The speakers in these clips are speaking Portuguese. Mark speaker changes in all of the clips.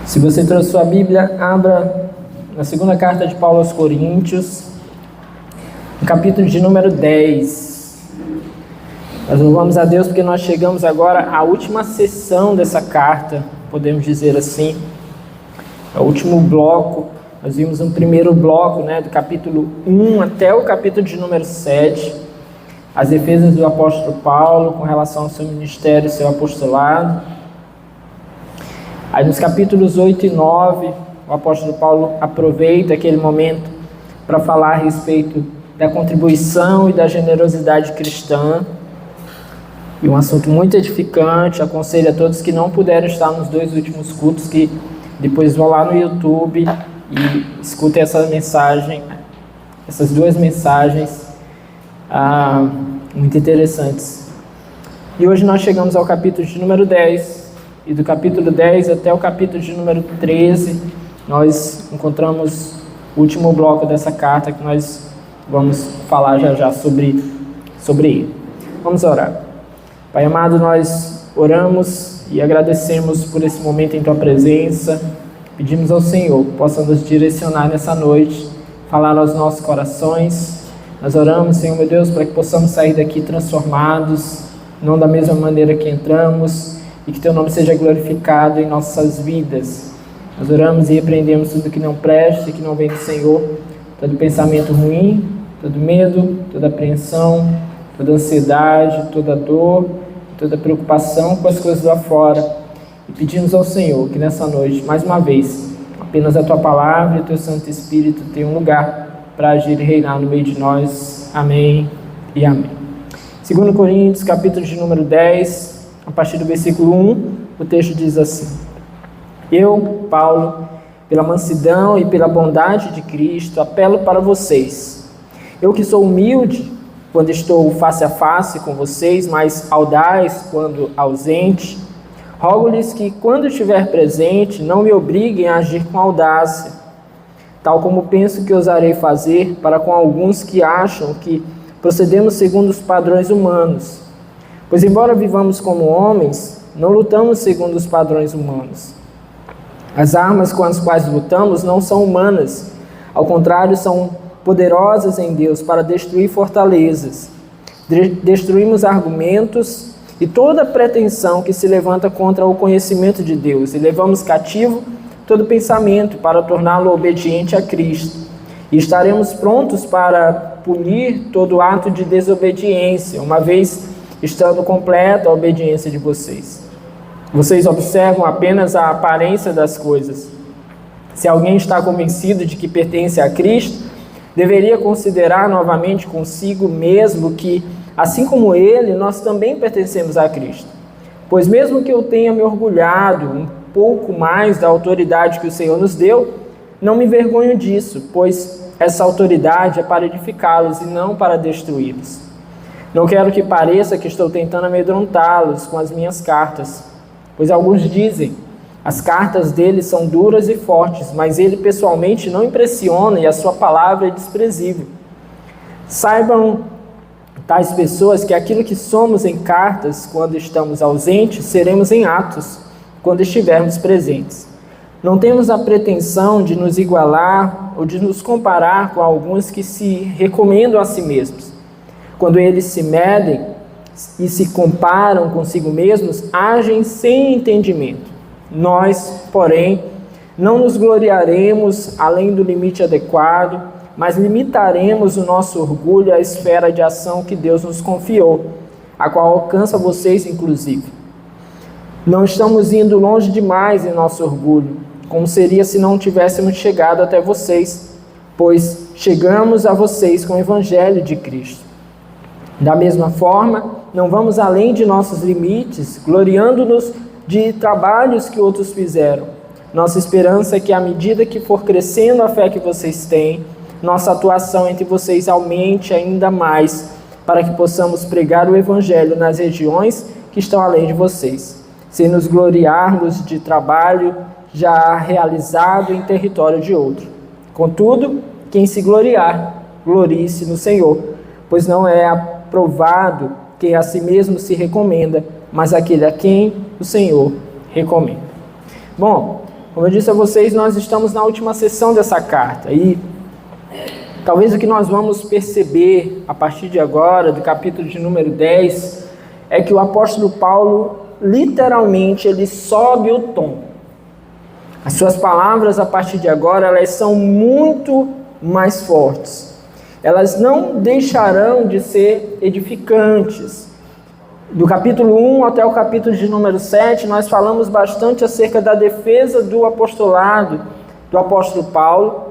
Speaker 1: Se você trouxe sua Bíblia, abra na segunda carta de Paulo aos Coríntios, no capítulo de número 10. Nós louvamos a Deus porque nós chegamos agora à última sessão dessa carta, podemos dizer assim, é o último bloco. Nós vimos um primeiro bloco, do capítulo 1 até o capítulo de número 7, as defesas do apóstolo Paulo com relação ao seu ministério e seu apostolado. Aí nos capítulos 8 e 9, o apóstolo Paulo aproveita aquele momento para falar a respeito da contribuição e da generosidade cristã. E um assunto muito edificante. Aconselho a todos que não puderam estar nos dois últimos cultos que depois vão lá no YouTube e escutem essa mensagem, essas duas mensagens muito interessantes. E hoje nós chegamos ao capítulo de número 10. E do capítulo 10 até o capítulo de número 13, nós encontramos o último bloco dessa carta que nós vamos falar já sobre ele. Vamos orar. Pai amado, nós oramos e agradecemos por esse momento em Tua presença. Pedimos ao Senhor que possa nos direcionar nessa noite, falar aos nossos corações. Nós oramos, Senhor meu Deus, para que possamos sair daqui transformados, não da mesma maneira que entramos, e que Teu nome seja glorificado em nossas vidas. Nós oramos e repreendemos tudo que não preste, que não vem do Senhor, todo pensamento ruim, todo medo, toda apreensão, toda ansiedade, toda dor, toda preocupação com as coisas lá fora. E pedimos ao Senhor que nessa noite, mais uma vez, apenas a Tua palavra e o Teu Santo Espírito tenham um lugar para agir e reinar no meio de nós. Amém e amém. 2 Coríntios, capítulo de número 10, a partir do versículo 1, o texto diz assim: Eu, Paulo, pela mansidão e pela bondade de Cristo, apelo para vocês. Eu que sou humilde quando estou face a face com vocês, mas audaz quando ausente, rogo-lhes que, quando estiver presente, não me obriguem a agir com audácia, tal como penso que ousarei fazer para com alguns que acham que procedemos segundo os padrões humanos. Pois, embora vivamos como homens, não lutamos segundo os padrões humanos. As armas com as quais lutamos não são humanas, ao contrário, são poderosas em Deus para destruir fortalezas. Destruímos argumentos e toda pretensão que se levanta contra o conhecimento de Deus, e levamos cativo todo pensamento para torná-lo obediente a Cristo. E estaremos prontos para punir todo ato de desobediência, uma vez estando completa a obediência de vocês. Vocês observam apenas a aparência das coisas. Se alguém está convencido de que pertence a Cristo, deveria considerar novamente consigo mesmo que, assim como ele, nós também pertencemos a Cristo. Pois mesmo que eu tenha me orgulhado um pouco mais da autoridade que o Senhor nos deu, não me envergonho disso, pois essa autoridade é para edificá-los e não para destruí-los. Não quero que pareça que estou tentando amedrontá-los com as minhas cartas, pois alguns dizem, as cartas dele são duras e fortes, mas ele pessoalmente não impressiona e a sua palavra é desprezível. Saibam tais pessoas que aquilo que somos em cartas quando estamos ausentes, seremos em atos quando estivermos presentes. Não temos a pretensão de nos igualar ou de nos comparar com alguns que se recomendam a si mesmos. Quando eles se medem e se comparam consigo mesmos, agem sem entendimento. Nós, porém, não nos gloriaremos além do limite adequado, mas limitaremos o nosso orgulho à esfera de ação que Deus nos confiou, a qual alcança vocês, inclusive. Não estamos indo longe demais em nosso orgulho, como seria se não tivéssemos chegado até vocês, pois chegamos a vocês com o Evangelho de Cristo. Da mesma forma, não vamos além de nossos limites, gloriando-nos de trabalhos que outros fizeram. Nossa esperança é que, à medida que for crescendo a fé que vocês têm, nossa atuação entre vocês aumente ainda mais, para que possamos pregar o Evangelho nas regiões que estão além de vocês, sem nos gloriarmos de trabalho já realizado em território de outro. Contudo, quem se gloriar, glorie-se no Senhor, pois não é aprovado quem a si mesmo se recomenda, mas aquele a quem o Senhor recomenda. Bom, como eu disse a vocês, nós estamos na última sessão dessa carta e talvez o que nós vamos perceber a partir de agora, do capítulo de número 10, é que o apóstolo Paulo, literalmente, ele sobe o tom. As suas palavras, a partir de agora, elas são muito mais fortes. Elas não deixarão de ser edificantes. Do capítulo 1 até o capítulo de número 7, nós falamos bastante acerca da defesa do apostolado do apóstolo Paulo,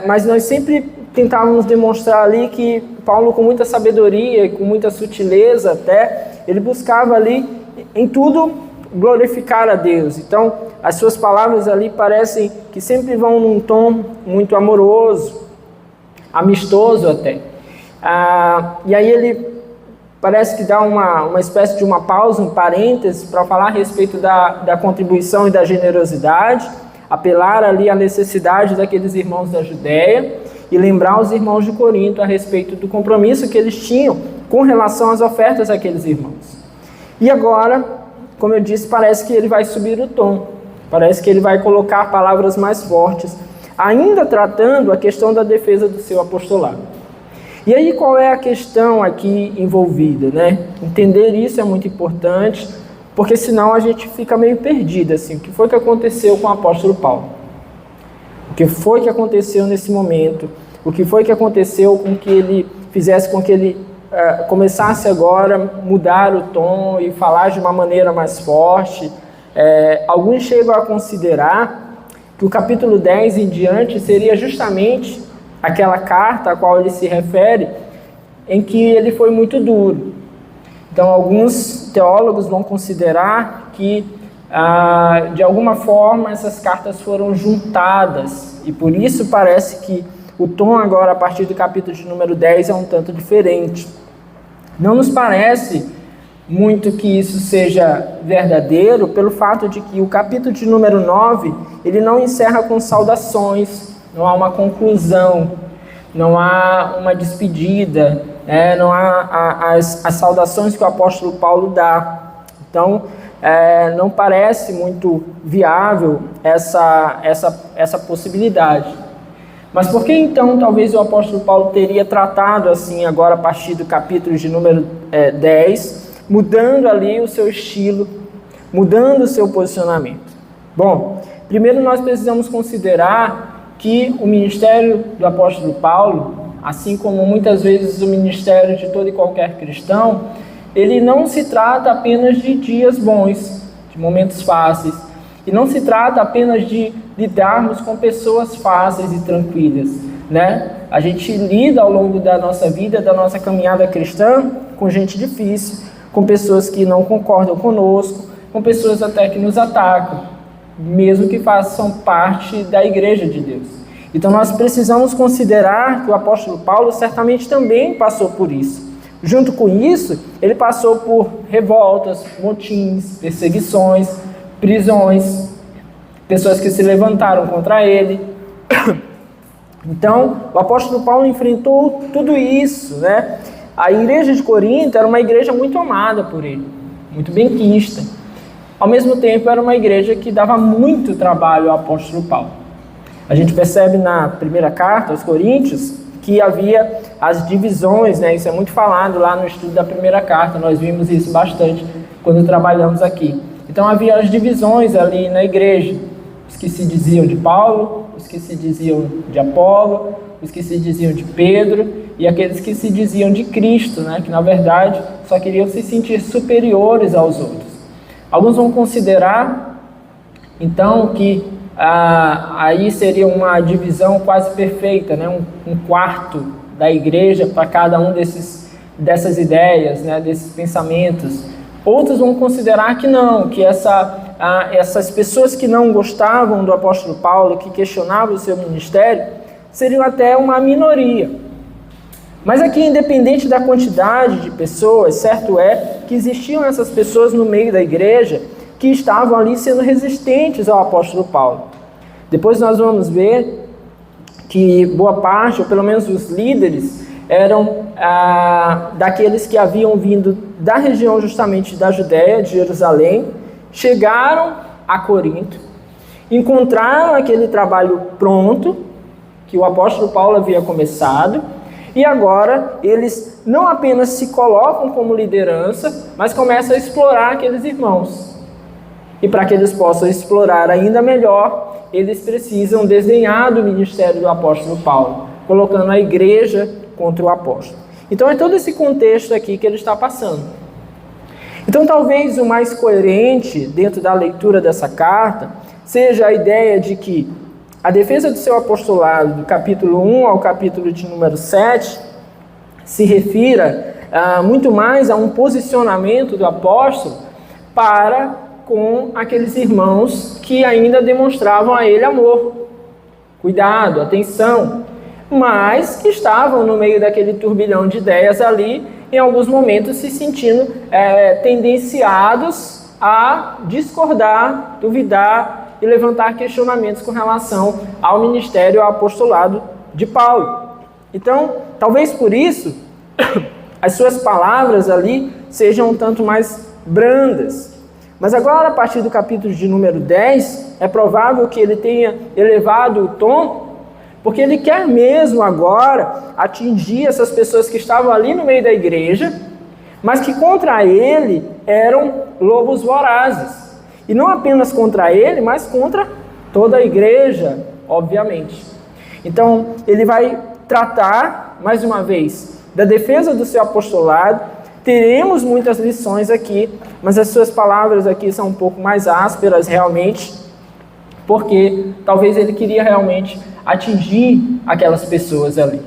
Speaker 1: mas nós sempre tentávamos demonstrar ali que Paulo, com muita sabedoria e com muita sutileza até, ele buscava ali em tudo glorificar a Deus. Então, as suas palavras ali parecem que sempre vão num tom muito amoroso, amistoso até. E aí ele parece que dá uma espécie de uma pausa, um parêntese, para falar a respeito da contribuição e da generosidade, apelar ali à necessidade daqueles irmãos da Judéia e lembrar os irmãos de Corinto a respeito do compromisso que eles tinham com relação às ofertas daqueles irmãos. E agora, como eu disse, parece que ele vai subir o tom, parece que ele vai colocar palavras mais fortes, ainda tratando a questão da defesa do seu apostolado. E aí qual é a questão aqui envolvida, né? Entender isso é muito importante, porque senão a gente fica meio perdido, assim, o que foi que aconteceu com o apóstolo Paulo? O que foi que aconteceu nesse momento? O que foi que aconteceu com que ele fizesse com que ele começasse agora a mudar o tom e falar de uma maneira mais forte? Alguns chegam a considerar que o capítulo 10 em diante seria justamente aquela carta a qual ele se refere, em que ele foi muito duro. Então, alguns teólogos vão considerar que, de alguma forma, essas cartas foram juntadas, e por isso parece que o tom agora, a partir do capítulo de número 10, é um tanto diferente. Não nos parece muito que isso seja verdadeiro, pelo fato de que o capítulo de número 9, ele não encerra com saudações, não há uma conclusão, não há uma despedida, não há as saudações que o apóstolo Paulo dá. Então, não parece muito viável essa possibilidade. Mas por que então talvez o apóstolo Paulo teria tratado assim agora a partir do capítulo de número 10, mudando ali o seu estilo, mudando o seu posicionamento? Bom, primeiro nós precisamos considerar que o ministério do apóstolo Paulo, assim como muitas vezes o ministério de todo e qualquer cristão, ele não se trata apenas de dias bons, de momentos fáceis, e não se trata apenas de lidarmos com pessoas fáceis e tranquilas, né? A gente lida ao longo da nossa vida, da nossa caminhada cristã, com gente difícil, com pessoas que não concordam conosco, com pessoas até que nos atacam, mesmo que façam parte da igreja de Deus. Então nós precisamos considerar que o apóstolo Paulo certamente também passou por isso. Junto com isso, ele passou por revoltas, motins, perseguições, prisões, pessoas que se levantaram contra ele. Então, o apóstolo Paulo enfrentou tudo isso, né? A igreja de Corinto era uma igreja muito amada por ele, muito benquista. Ao mesmo tempo, era uma igreja que dava muito trabalho ao apóstolo Paulo. A gente percebe na primeira carta aos Coríntios que havia as divisões, né? Isso é muito falado lá no estudo da primeira carta, nós vimos isso bastante quando trabalhamos aqui. Então havia as divisões ali na igreja, os que se diziam de Paulo, os que se diziam de Apolo, os que se diziam de Pedro e aqueles que se diziam de Cristo, né? Que na verdade só queriam se sentir superiores aos outros. Alguns vão considerar, então, que aí seria uma divisão quase perfeita, né? Um quarto da igreja para cada um dessas ideias, né? Desses pensamentos. Outros vão considerar que não, que essas pessoas que não gostavam do apóstolo Paulo, que questionavam o seu ministério, seriam até uma minoria. Mas aqui, independente da quantidade de pessoas, certo é que existiam essas pessoas no meio da igreja que estavam ali sendo resistentes ao apóstolo Paulo. Depois nós vamos ver que boa parte, ou pelo menos os líderes, eram daqueles que haviam vindo da região justamente da Judéia, de Jerusalém, chegaram a Corinto, encontraram aquele trabalho pronto, que o apóstolo Paulo havia começado, e agora eles não apenas se colocam como liderança, mas começam a explorar aqueles irmãos. E para que eles possam explorar ainda melhor, eles precisam desdenhar do ministério do apóstolo Paulo, colocando a igreja contra o apóstolo. Então é todo esse contexto aqui que ele está passando. Então talvez o mais coerente dentro da leitura dessa carta seja a ideia de que a defesa do seu apostolado, do capítulo 1 ao capítulo de número 7, se refira muito mais a um posicionamento do apóstolo para com aqueles irmãos que ainda demonstravam a ele amor, cuidado, atenção, mas que estavam no meio daquele turbilhão de ideias ali, em alguns momentos se sentindo tendenciados a discordar, duvidar e levantar questionamentos com relação ao ministério e ao apostolado de Paulo. Então, talvez por isso, as suas palavras ali sejam um tanto mais brandas. Mas agora, a partir do capítulo de número 10, é provável que ele tenha elevado o tom, porque ele quer mesmo agora atingir essas pessoas que estavam ali no meio da igreja, mas que contra ele eram lobos vorazes. E não apenas contra ele, mas contra toda a igreja, obviamente. Então, ele vai tratar, mais uma vez, da defesa do seu apostolado. Teremos muitas lições aqui, mas as suas palavras aqui são um pouco mais ásperas, realmente, porque talvez ele queria realmente atingir aquelas pessoas ali.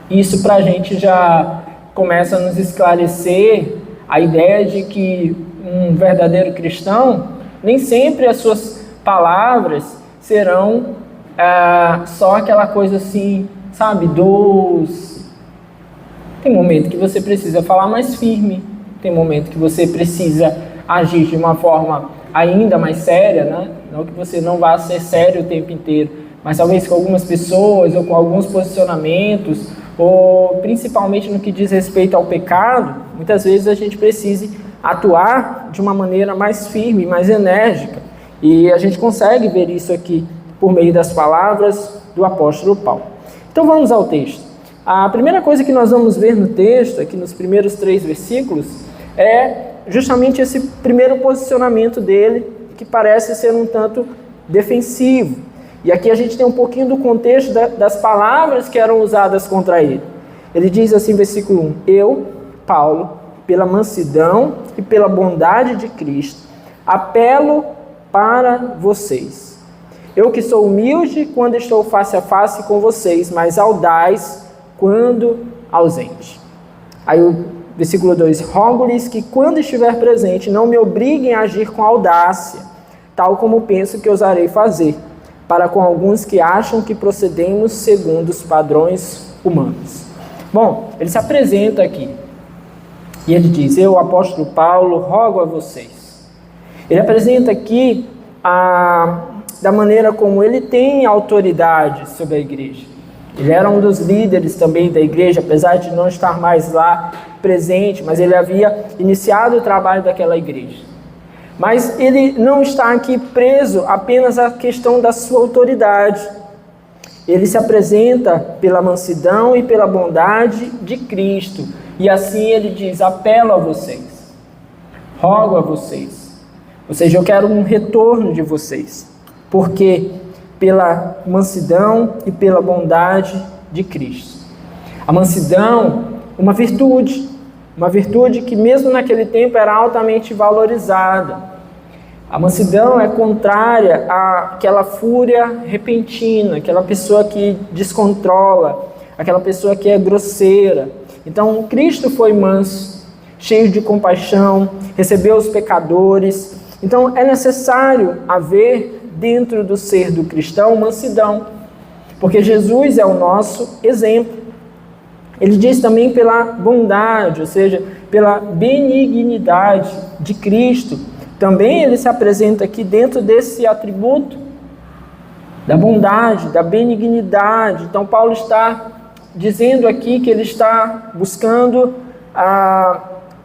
Speaker 1: Isso para a gente já começa a nos esclarecer a ideia de que um verdadeiro cristão, nem sempre as suas palavras serão só aquela coisa assim, sabe, doce. Tem momento que você precisa falar mais firme, tem momento que você precisa agir de uma forma ainda mais séria, né? Não que você não vá ser sério o tempo inteiro, mas talvez com algumas pessoas ou com alguns posicionamentos, ou principalmente no que diz respeito ao pecado, muitas vezes a gente precise atuar de uma maneira mais firme, mais enérgica. E a gente consegue ver isso aqui por meio das palavras do apóstolo Paulo. Então vamos ao texto. A primeira coisa que nós vamos ver no texto, aqui nos primeiros 3 versículos, é justamente esse primeiro posicionamento dele, que parece ser um tanto defensivo. E aqui a gente tem um pouquinho do contexto das palavras que eram usadas contra ele. Ele diz assim, versículo 1, eu, Paulo, pela mansidão e pela bondade de Cristo, apelo para vocês. Eu que sou humilde quando estou face a face com vocês, mas audaz quando ausente. Aí o versículo 2, rogo-lhes que quando estiver presente não me obriguem a agir com audácia, tal como penso que ousarei fazer, para com alguns que acham que procedemos segundo os padrões humanos. Bom, ele se apresenta aqui. E ele diz, eu, apóstolo Paulo, rogo a vocês. Ele apresenta aqui da maneira como ele tem autoridade sobre a igreja. Ele era um dos líderes também da igreja, apesar de não estar mais lá presente, mas ele havia iniciado o trabalho daquela igreja. Mas ele não está aqui preso apenas à questão da sua autoridade. Ele se apresenta pela mansidão e pela bondade de Cristo. E assim ele diz, apelo a vocês, rogo a vocês. Ou seja, eu quero um retorno de vocês. Porque pela mansidão e pela bondade de Cristo. A mansidão, uma virtude que mesmo naquele tempo era altamente valorizada. A mansidão é contrária àquela fúria repentina, aquela pessoa que descontrola, aquela pessoa que é grosseira. Então, Cristo foi manso, cheio de compaixão, recebeu os pecadores. Então, é necessário haver dentro do ser do cristão mansidão, porque Jesus é o nosso exemplo. Ele diz também pela bondade, ou seja, pela benignidade de Cristo. Também ele se apresenta aqui dentro desse atributo da bondade, da benignidade. Então Paulo está dizendo aqui que ele está buscando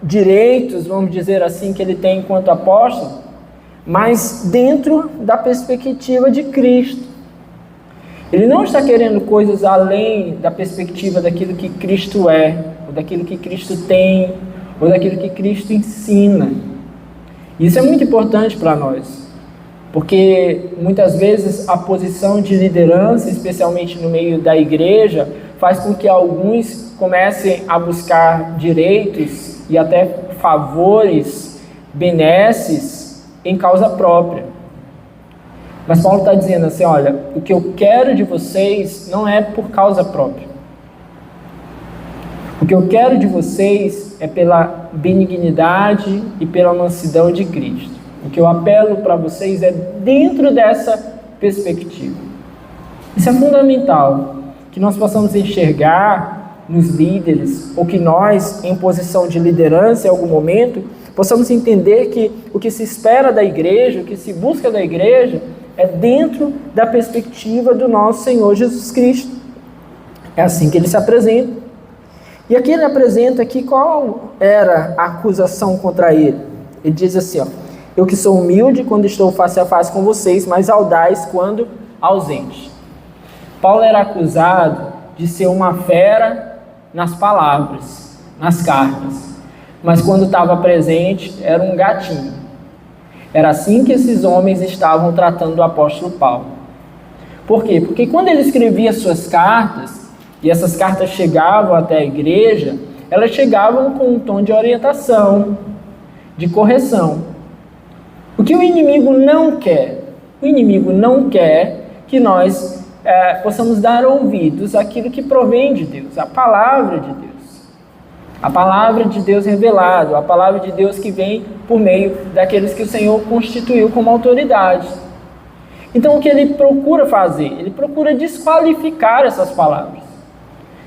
Speaker 1: direitos, vamos dizer assim, que ele tem enquanto apóstolo, mas dentro da perspectiva de Cristo. Ele não está querendo coisas além da perspectiva daquilo que Cristo é, ou daquilo que Cristo tem, ou daquilo que Cristo ensina. Isso é muito importante para nós, porque muitas vezes a posição de liderança, especialmente no meio da igreja, faz com que alguns comecem a buscar direitos e até favores, benesses em causa própria. Mas Paulo está dizendo assim, olha, o que eu quero de vocês não é por causa própria. O que eu quero de vocês é pela benignidade e pela mansidão de Cristo. O que eu apelo para vocês é dentro dessa perspectiva. Isso é fundamental, que nós possamos enxergar nos líderes, ou que nós, em posição de liderança em algum momento, possamos entender que o que se espera da igreja, o que se busca da igreja, é dentro da perspectiva do nosso Senhor Jesus Cristo. É assim que ele se apresenta. E aqui ele apresenta aqui qual era a acusação contra ele. Ele diz assim, ó, eu que sou humilde quando estou face a face com vocês, mas audaz quando ausente. Paulo era acusado de ser uma fera nas palavras, nas cartas, mas quando estava presente era um gatinho. Era assim que esses homens estavam tratando o apóstolo Paulo. Por quê? Porque quando ele escrevia suas cartas, e essas cartas chegavam até a igreja, elas chegavam com um tom de orientação, de correção. O que o inimigo não quer? O inimigo não quer que nós possamos dar ouvidos àquilo que provém de Deus, a palavra de Deus. A palavra de Deus revelada, a palavra de Deus que vem por meio daqueles que o Senhor constituiu como autoridade. Então o que ele procura fazer? Ele procura desqualificar essas palavras.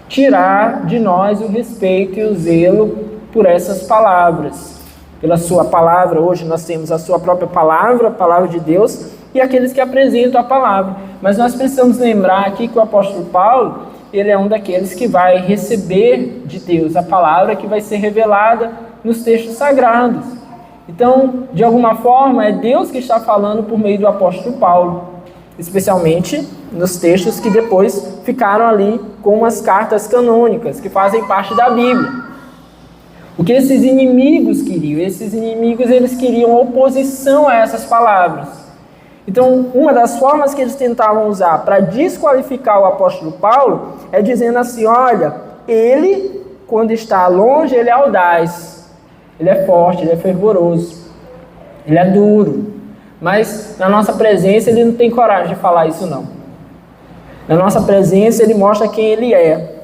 Speaker 1: Tirar de nós o respeito e o zelo por essas palavras. Pela sua palavra, hoje nós temos a sua própria palavra, a palavra de Deus, e aqueles que apresentam a palavra. Mas nós precisamos lembrar aqui que o apóstolo Paulo, ele é um daqueles que vai receber de Deus a palavra que vai ser revelada nos textos sagrados. Então, de alguma forma, é Deus que está falando por meio do apóstolo Paulo, especialmente nos textos que depois ficaram ali com as cartas canônicas, que fazem parte da Bíblia. O que esses inimigos queriam? Esses inimigos, eles queriam oposição a essas palavras. Então, uma das formas que eles tentavam usar para desqualificar o apóstolo Paulo é dizendo assim, olha, ele, quando está longe, ele é audaz, ele é forte, ele é fervoroso, ele é duro, mas na nossa presença ele não tem coragem de falar isso não. Na nossa presença ele mostra quem ele é.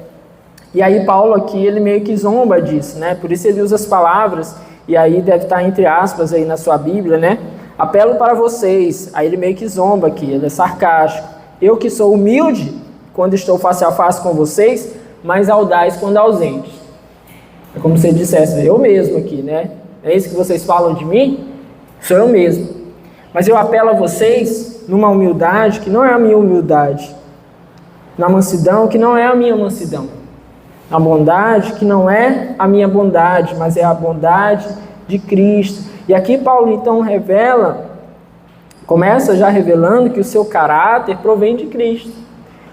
Speaker 1: E aí Paulo aqui, ele meio que zomba disso, né? Por isso ele usa as palavras, e aí deve estar entre aspas aí na sua Bíblia, né? Apelo para vocês, aí ele meio que zomba aqui, ele é sarcástico. Eu que sou humilde quando estou face a face com vocês, mas audaz quando ausente. É como se ele dissesse, eu mesmo aqui, né? É isso que vocês falam de mim? Sou eu mesmo. Mas eu apelo a vocês numa humildade que não é a minha humildade, na mansidão que não é a minha mansidão, na bondade que não é a minha bondade, mas é a bondade de Cristo. E aqui Paulo então começa já revelando que o seu caráter provém de Cristo.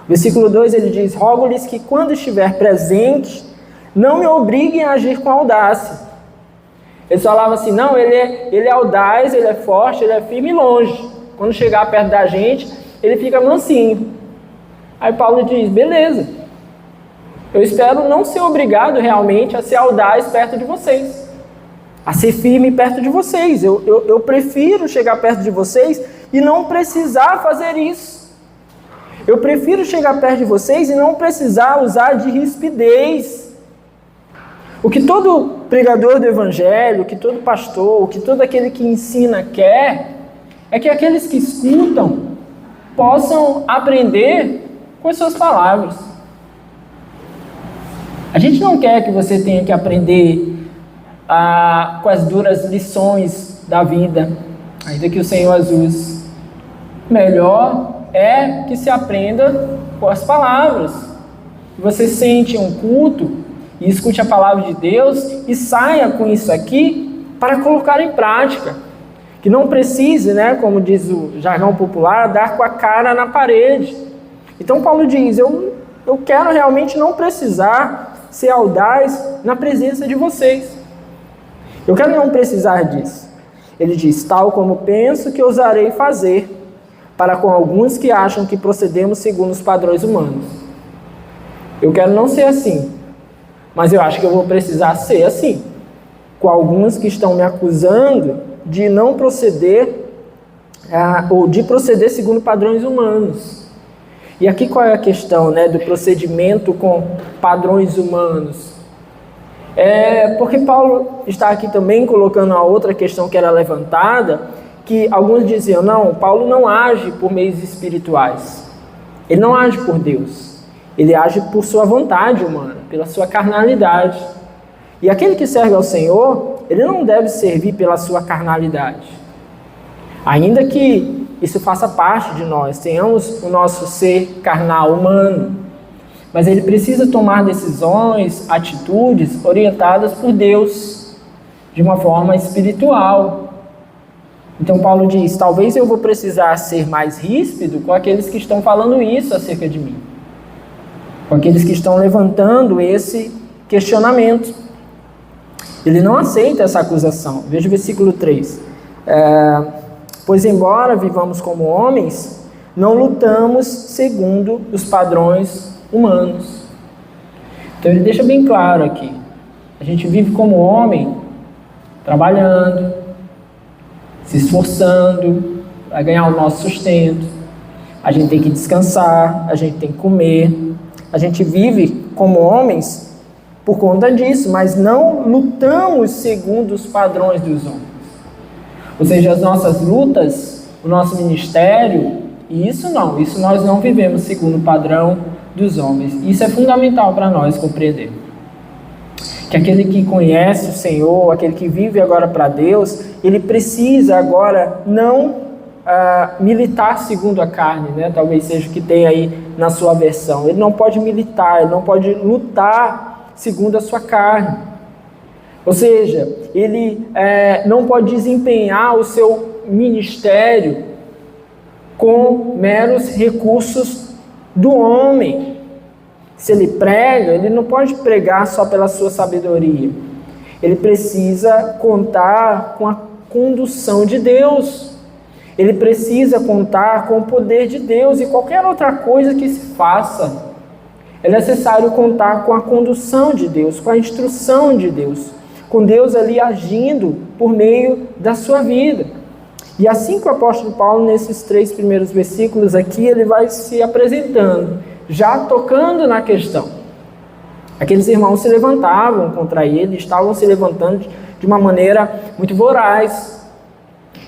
Speaker 1: Versículo 2 ele diz, rogo-lhes que quando estiver presente, não me obriguem a agir com audácia. Eles falavam assim, não, ele é audaz, ele é forte, ele é firme e longe. Quando chegar perto da gente, ele fica mansinho. Aí Paulo diz, beleza, eu espero não ser obrigado realmente a ser audaz perto de vocês, a ser firme perto de vocês. Eu prefiro chegar perto de vocês e não precisar fazer isso. Eu prefiro chegar perto de vocês e não precisar usar de rispidez. O que todo pregador do evangelho, o que todo pastor, o que todo aquele que ensina quer, é que aqueles que escutam possam aprender com as suas palavras. A gente não quer que você tenha que aprender com as duras lições da vida, ainda que o Senhor as use. Melhor é que se aprenda com as palavras. Você sente um culto e escute a palavra de Deus e saia com isso aqui para colocar em prática. que não precise, né, como diz o jargão popular, dar com a cara na parede. Então Paulo diz, eu quero realmente não precisar ser audaz na presença de vocês. Eu quero não precisar disso. Ele diz, tal como penso que ousarei fazer, para com alguns que acham que procedemos segundo os padrões humanos. Eu quero não ser assim, mas eu acho que eu vou precisar ser assim, com alguns que estão me acusando de não proceder, ou de proceder segundo padrões humanos. E aqui qual é a questão, né, do procedimento com padrões humanos? Porque Paulo está aqui também colocando a outra questão que era levantada, que alguns diziam, não, Paulo não age por meios espirituais. Ele não age por Deus. Ele age por sua vontade humana, pela sua carnalidade. E aquele que serve ao Senhor, ele não deve servir pela sua carnalidade. Ainda que isso faça parte de nós, tenhamos o nosso ser carnal humano. Mas ele precisa tomar decisões, atitudes orientadas por Deus, de uma forma espiritual. Então Paulo diz, talvez eu vou precisar ser mais ríspido com aqueles que estão falando isso acerca de mim. Com aqueles que estão levantando esse questionamento. Ele não aceita essa acusação. Veja o versículo 3. Pois embora vivamos como homens, não lutamos segundo os padrões humanos. Então ele deixa bem claro aqui. A gente vive como homem, trabalhando, se esforçando para ganhar o nosso sustento. A gente tem que descansar, a gente tem que comer. A gente vive como homens por conta disso, mas não lutamos segundo os padrões dos homens. Ou seja, as nossas lutas, o nosso ministério, isso nós não vivemos segundo o padrão dos homens. Isso é fundamental para nós compreender. Que aquele que conhece o Senhor, aquele que vive agora para Deus, ele precisa agora não militar segundo a carne, né? Talvez seja o que tem aí na sua versão. Ele não pode militar, ele não pode lutar segundo a sua carne. Ou seja, ele não pode desempenhar o seu ministério com meros recursos do homem. Se ele prega, ele não pode pregar só pela sua sabedoria. Ele precisa contar com a condução de Deus. Ele precisa contar com o poder de Deus e qualquer outra coisa que se faça. É necessário contar com a condução de Deus, com a instrução de Deus, com Deus ali agindo por meio da sua vida. E assim que o apóstolo Paulo, nesses 3 primeiros versículos aqui, ele vai se apresentando, já tocando na questão. Aqueles irmãos se levantavam contra ele, estavam se levantando de uma maneira muito voraz.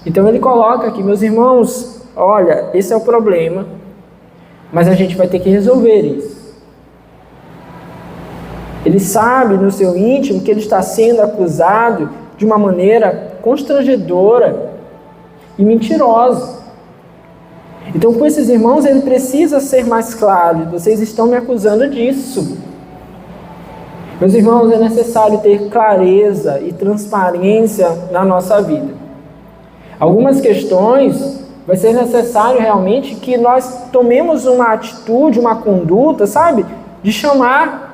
Speaker 1: Então ele coloca aqui, meus irmãos, olha, esse é o problema, mas a gente vai ter que resolver isso. Ele sabe no seu íntimo que ele está sendo acusado de uma maneira constrangedora e mentirosa. Então, com esses irmãos, ele precisa ser mais claro. Vocês estão me acusando disso. Meus irmãos, é necessário ter clareza e transparência na nossa vida. Algumas questões vai ser necessário realmente que nós tomemos uma atitude, uma conduta, sabe? De chamar,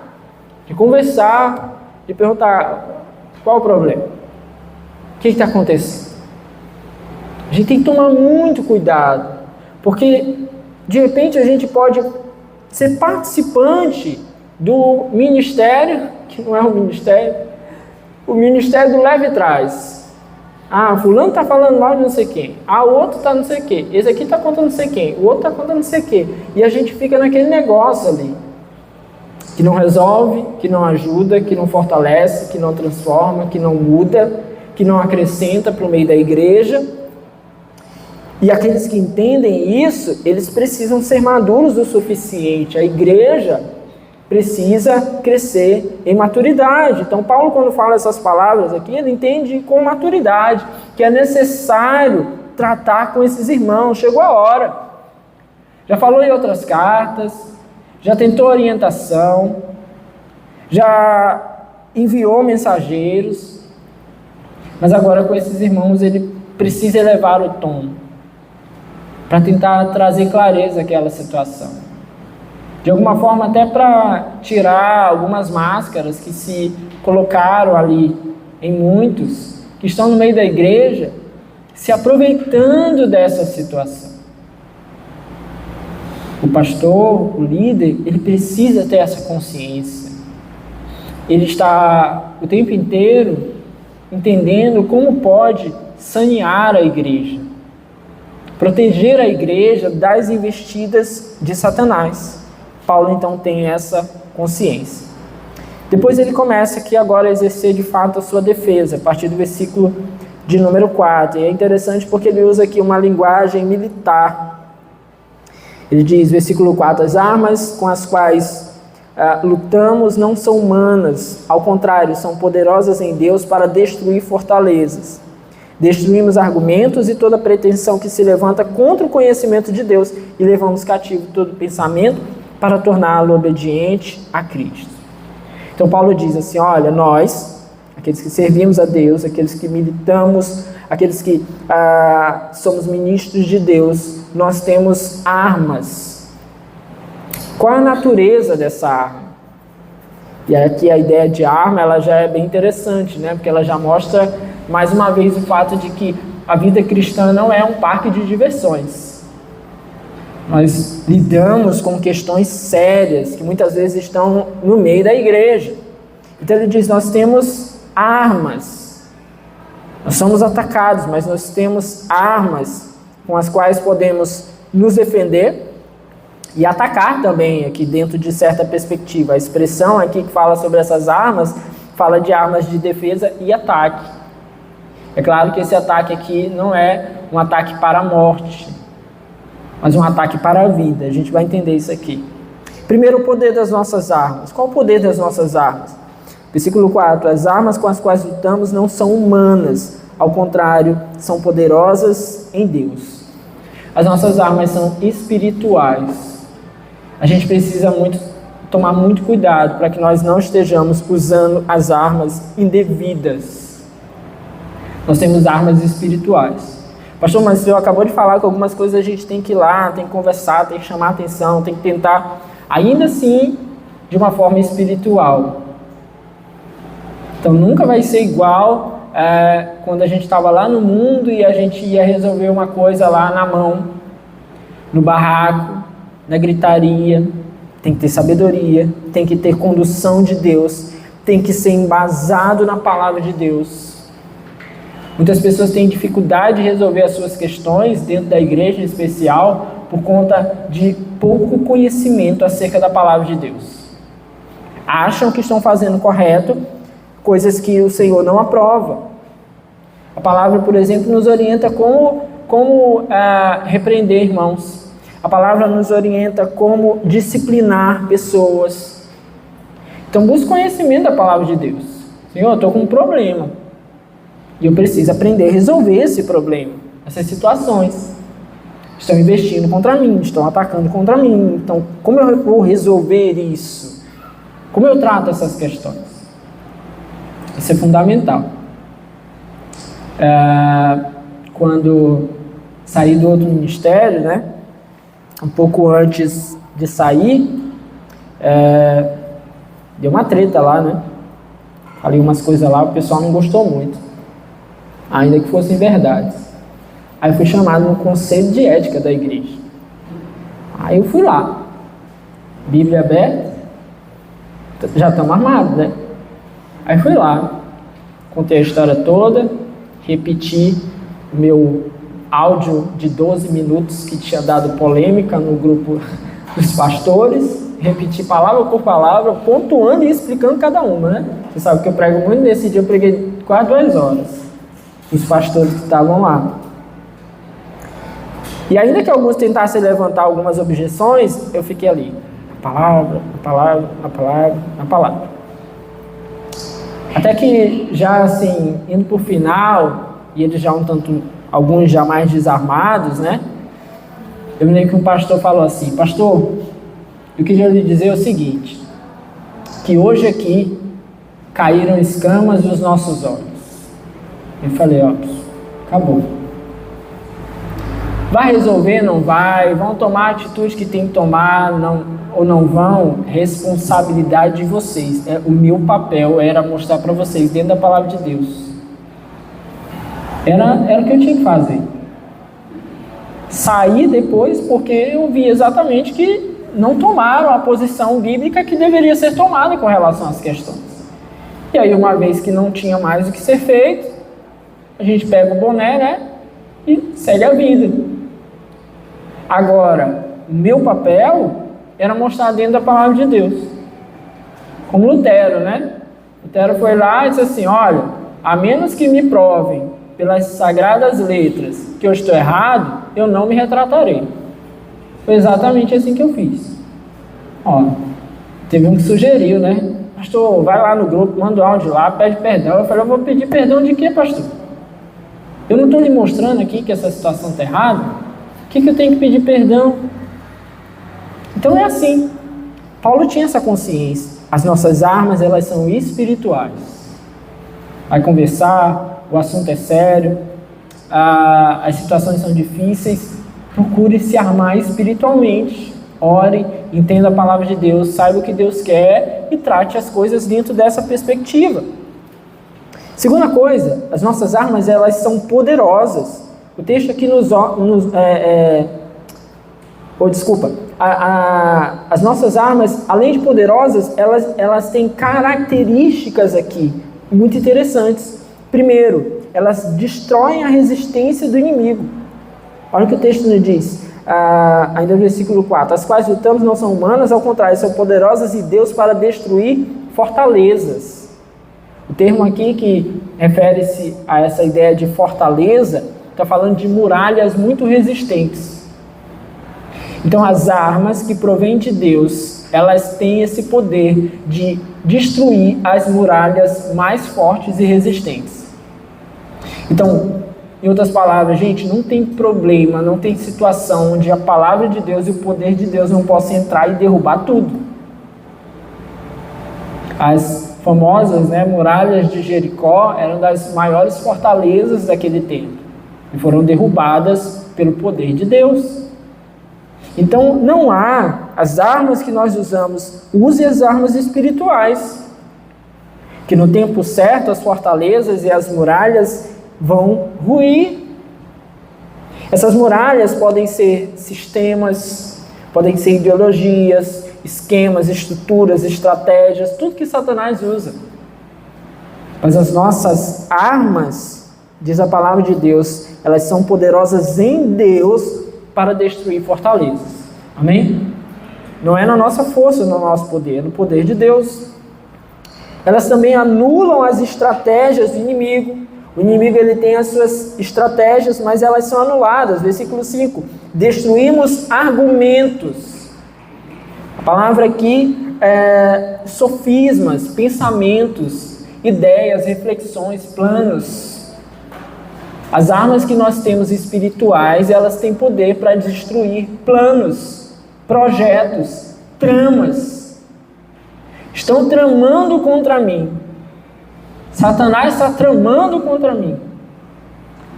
Speaker 1: de conversar, de perguntar qual o problema? O que está acontecendo? A gente tem que tomar muito cuidado, porque de repente a gente pode ser participante do ministério, que não é um ministério, o ministério do leve trás. Fulano está falando mal de não sei quem. O outro está não sei o quê. Esse aqui está contando não sei quem. O outro está contando não sei o quê. E a gente fica naquele negócio ali, que não resolve, que não ajuda, que não fortalece, que não transforma, que não muda, que não acrescenta para o meio da igreja. E aqueles que entendem isso, eles precisam ser maduros o suficiente. A igreja precisa crescer em maturidade. Então Paulo, quando fala essas palavras aqui, ele entende com maturidade que é necessário tratar com esses irmãos. Chegou a hora. Já falou em outras cartas, já tentou orientação, já enviou mensageiros, mas agora com esses irmãos ele precisa elevar o tom para tentar trazer clareza àquela situação. De alguma forma, até para tirar algumas máscaras que se colocaram ali em muitos que estão no meio da igreja, se aproveitando dessa situação. O pastor, o líder, ele precisa ter essa consciência. Ele está o tempo inteiro entendendo como pode sanear a igreja, proteger a igreja das investidas de Satanás. Paulo então tem essa consciência. Depois ele começa aqui agora a exercer de fato a sua defesa, a partir do versículo de número 4. E é interessante porque ele usa aqui uma linguagem militar. Ele diz, versículo 4, as armas com as quais lutamos não são humanas, ao contrário, são poderosas em Deus para destruir fortalezas. Destruímos argumentos e toda pretensão que se levanta contra o conhecimento de Deus e levamos cativo todo pensamento para torná-lo obediente a Cristo. Então Paulo diz assim, olha, nós, aqueles que servimos a Deus, aqueles que militamos, aqueles que somos ministros de Deus, nós temos armas. Qual é a natureza dessa arma? E aqui a ideia de arma, ela já é bem interessante, né? Porque ela já mostra, mais uma vez, o fato de que a vida cristã não é um parque de diversões. Nós lidamos com questões sérias, que muitas vezes estão no meio da igreja. Então ele diz, nós temos armas. Nós somos atacados, mas nós temos armas com as quais podemos nos defender e atacar também, aqui dentro de certa perspectiva. A expressão aqui que fala sobre essas armas, fala de armas de defesa e ataque. É claro que esse ataque aqui não é um ataque para a morte, mas um ataque para a vida. A gente vai entender isso aqui. Primeiro, o poder das nossas armas. Qual o poder das nossas armas? Versículo 4, as armas com as quais lutamos não são humanas, ao contrário, são poderosas em Deus. As nossas armas são espirituais. A gente precisa tomar muito cuidado para que nós não estejamos usando as armas indevidas. Nós temos armas espirituais. Pastor, mas o senhor acabou de falar que algumas coisas a gente tem que ir lá, tem que conversar, tem que chamar atenção, tem que tentar, ainda assim, de uma forma espiritual. Então nunca vai ser igual quando a gente estava lá no mundo e a gente ia resolver uma coisa lá na mão, no barraco, na gritaria. Tem que ter sabedoria, tem que ter condução de Deus, tem que ser embasado na palavra de Deus. Muitas pessoas têm dificuldade de resolver as suas questões dentro da igreja em especial por conta de pouco conhecimento acerca da palavra de Deus. Acham que estão fazendo correto, coisas que o Senhor não aprova. A palavra, por exemplo, nos orienta como repreender irmãos. A palavra nos orienta como disciplinar pessoas. Então busque conhecimento da palavra de Deus. Senhor, eu estou com um problema. E eu preciso aprender a resolver esse problema, essas situações. Estão investindo contra mim, estão atacando contra mim. Então, como eu vou resolver isso? Como eu trato essas questões? Isso é fundamental. Quando saí do outro ministério, né? Um pouco antes de sair, deu uma treta lá, né? Falei umas coisas lá, o pessoal não gostou muito. Ainda que fossem verdades. Aí eu fui chamado no conselho de ética da igreja. Aí eu fui lá. Bíblia aberta. Já estamos armados, né? Aí fui lá. Contei a história toda. Repeti o meu áudio de 12 minutos que tinha dado polêmica no grupo dos pastores. Repeti palavra por palavra, pontuando e explicando cada uma, né? Você sabe que eu prego muito. Nesse dia eu preguei quase 2 horas. Os pastores que estavam lá. E ainda que alguns tentassem levantar algumas objeções, eu fiquei ali. A palavra, a palavra, a palavra, a palavra. Até que já assim, indo para o final, e eles já alguns já mais desarmados, né? Eu me lembro que um pastor falou assim, pastor, eu queria lhe dizer o seguinte, que hoje aqui caíram escamas dos nossos olhos. Eu falei, ó, acabou. Vai resolver? Não vai. Vão tomar a atitude que tem que tomar, ou não vão? Responsabilidade de vocês. O meu papel era mostrar para vocês, dentro da palavra de Deus. Era o que eu tinha que fazer. Saí depois porque eu vi exatamente que não tomaram a posição bíblica que deveria ser tomada com relação às questões. E aí, uma vez que não tinha mais o que ser feito, a gente pega o boné, né? E segue a vida. Agora, o meu papel era mostrar dentro da palavra de Deus. Como Lutero, né? Lutero foi lá e disse assim, olha, a menos que me provem pelas sagradas letras que eu estou errado, eu não me retratarei. Foi exatamente assim que eu fiz. Ó, teve um que sugeriu, né? Pastor, vai lá no grupo, manda o áudio lá, pede perdão. Eu falei, eu vou pedir perdão de quê, pastor? Eu não estou lhe mostrando aqui que essa situação está errada? O que eu tenho que pedir perdão? Então é assim. Paulo tinha essa consciência. As nossas armas, elas são espirituais. Vai conversar, o assunto é sério, as situações são difíceis, procure se armar espiritualmente. Ore, entenda a palavra de Deus, saiba o que Deus quer e trate as coisas dentro dessa perspectiva. Segunda coisa, as nossas armas, elas são poderosas. O texto aqui as nossas armas, além de poderosas, elas têm características aqui muito interessantes. Primeiro, elas destroem a resistência do inimigo. Olha o que o texto nos diz, ainda no versículo 4. As quais lutamos não são humanas, ao contrário, são poderosas de Deus para destruir fortalezas. O termo aqui que refere-se a essa ideia de fortaleza, está falando de muralhas muito resistentes. Então as armas que provêm de Deus, elas têm esse poder de destruir as muralhas mais fortes e resistentes. Então, em outras palavras, gente, não tem problema, não tem situação onde a palavra de Deus e o poder de Deus não possam entrar e derrubar tudo. As famosas, muralhas de Jericó eram das maiores fortalezas daquele tempo e foram derrubadas pelo poder de Deus. Então, não há as armas que nós usamos, use as armas espirituais, que no tempo certo as fortalezas e as muralhas vão ruir. Essas muralhas podem ser sistemas, podem ser ideologias, esquemas, estruturas, estratégias, tudo que Satanás usa. Mas as nossas armas, diz a palavra de Deus, elas são poderosas em Deus para destruir fortalezas. Amém? Não é na nossa força, no nosso poder, é no poder de Deus. Elas também anulam as estratégias do inimigo. O inimigo, ele tem as suas estratégias, mas elas são anuladas. Versículo 5. Destruímos argumentos. A palavra aqui é sofismas, pensamentos, ideias, reflexões, planos. As armas que nós temos espirituais, elas têm poder para destruir planos, projetos, tramas. Estão tramando contra mim. Satanás está tramando contra mim.